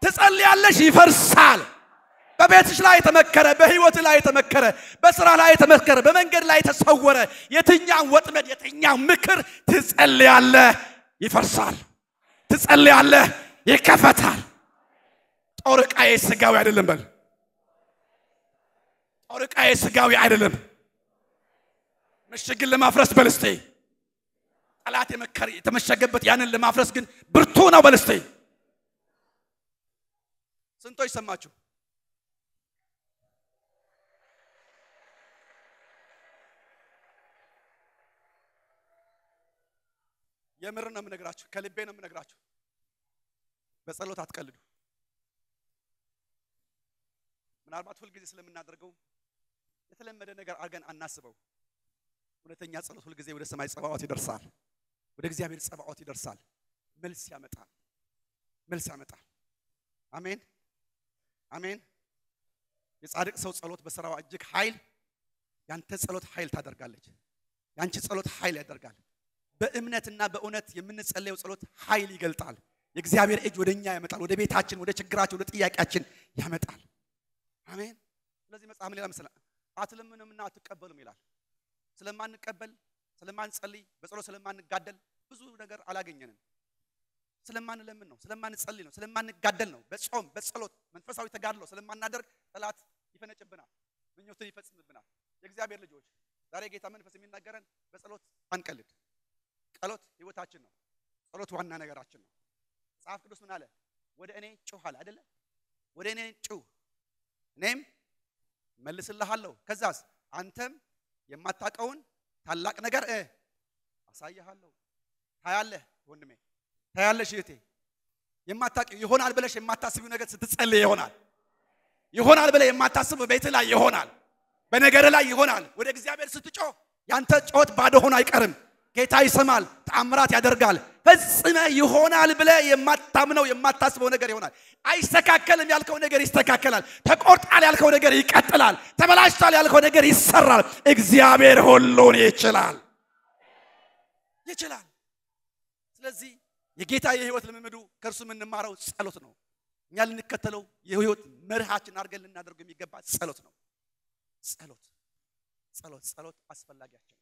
S1: ትጸልያለሽ ይፈርሳል በቤትሽ ላይ የተመከረ በህይወት ላይ የተመከረ በስራ ላይ የተመከረ በመንገድ ላይ የተሰወረ የትኛው ወጥመድ የትኛው ምክር ትጸልያለህ ይፈርሳል ትጸልያለህ ይከፈታል ጦርቃዬ ስጋዊ አይደለም በል ጦርቃዬ ስጋዊ አይደለም ምሽግን ለማፍረስ በልስቴ ጠላት የመከረ የተመሸገበት ያንን ለማፍረስ ግን ብርቱ ነው በልስቴ ስንቶች ሰማችሁ የምር ነው የምነግራችሁ ከልቤ ነው የምነግራችሁ በጸሎት አትቀልዱ ምናልባት ሁሉ ጊዜ ስለምናደርገው የተለመደ ነገር አርገን አናስበው ሁለተኛ ጸሎት ሁሉ ጊዜ ወደ ሰማይ ጸባዖት ይደርሳል ወደ እግዚአብሔር ጸባዖት ይደርሳል መልስ ያመጣል አሜን አሜን የጻድቅ ሰው ጸሎት በስራው እጅግ ኃይል ያንተ ጸሎት ኃይል ታደርጋለች ያንቺ ጸሎት ኃይል ያደርጋል በእምነትና በእውነት የምንጸልየው ጸሎት ኃይል ይገልጣል የእግዚአብሔር እጅ ወደኛ ያመጣል ወደ ቤታችን ወደ ችግራችን ወደ ጥያቄያችን ያመጣል አሜን ስለዚህ መጽሐፍ ሌላ መሰለ አትለምኑምና አትቀበሉም ይላል ስለማንቀበል ስለማንጸልይ በጸሎት ስለማንጋደል ብዙ ነገር አላገኘንም ስለማንለምን ነው ስለማንጸልይ ነው ስለማንጋደል ነው በጾም በጸሎት መንፈሳዊ ተጋድሎ ስለማናደርግ ጠላት ይፈነጭብናል ምኞትን ይፈጽምብናል የእግዚአብሔር ልጆች ዛሬ ጌታ መንፈስ የሚናገረን በጸሎት አንቀልድ ጸሎት ህይወታችን ነው ጸሎት ዋና ነገራችን ነው መጽሐፍ ቅዱስ ምን አለ ወደ እኔ ጩሃል አይደለ ወደ እኔ ጩህ እኔም መልስልሃለሁ ከዛስ አንተም የማታቀውን ታላቅ ነገር አሳይሃለሁ ታያለህ ወንድሜ ታያለሽ እህቴ የማታቀው ይሆናል ብለሽ የማታስቢው ነገር ስትጸልይ ይሆናል ብለህ የማታስበው ቤት ላይ ይሆናል በነገር ላይ ይሆናል ወደ እግዚአብሔር ስትጮህ ያንተ ጮት ባዶ ሆኖ አይቀርም ጌታ ይሰማል ተአምራት ያደርጋል ፈጽመ ይሆናል ብለህ የማታምነው የማታስበው ነገር ይሆናል አይስተካከልም ያልከው ነገር ይስተካከላል ተቆርጣል ያልከው ነገር ይቀጥላል ተበላሽቷል ያልከው ነገር ይሰራል እግዚአብሔር ሁሉን ይችላል ስለዚህ የጌታ የህይወት ልምምዱ ከርሱ የምንማረው ጸሎት ነው እኛ ልንከተለው የህይወት መርሃችን አድርገን ልናደርገው የሚገባ ጸሎት ነው ጸሎት አስፈላጊያችን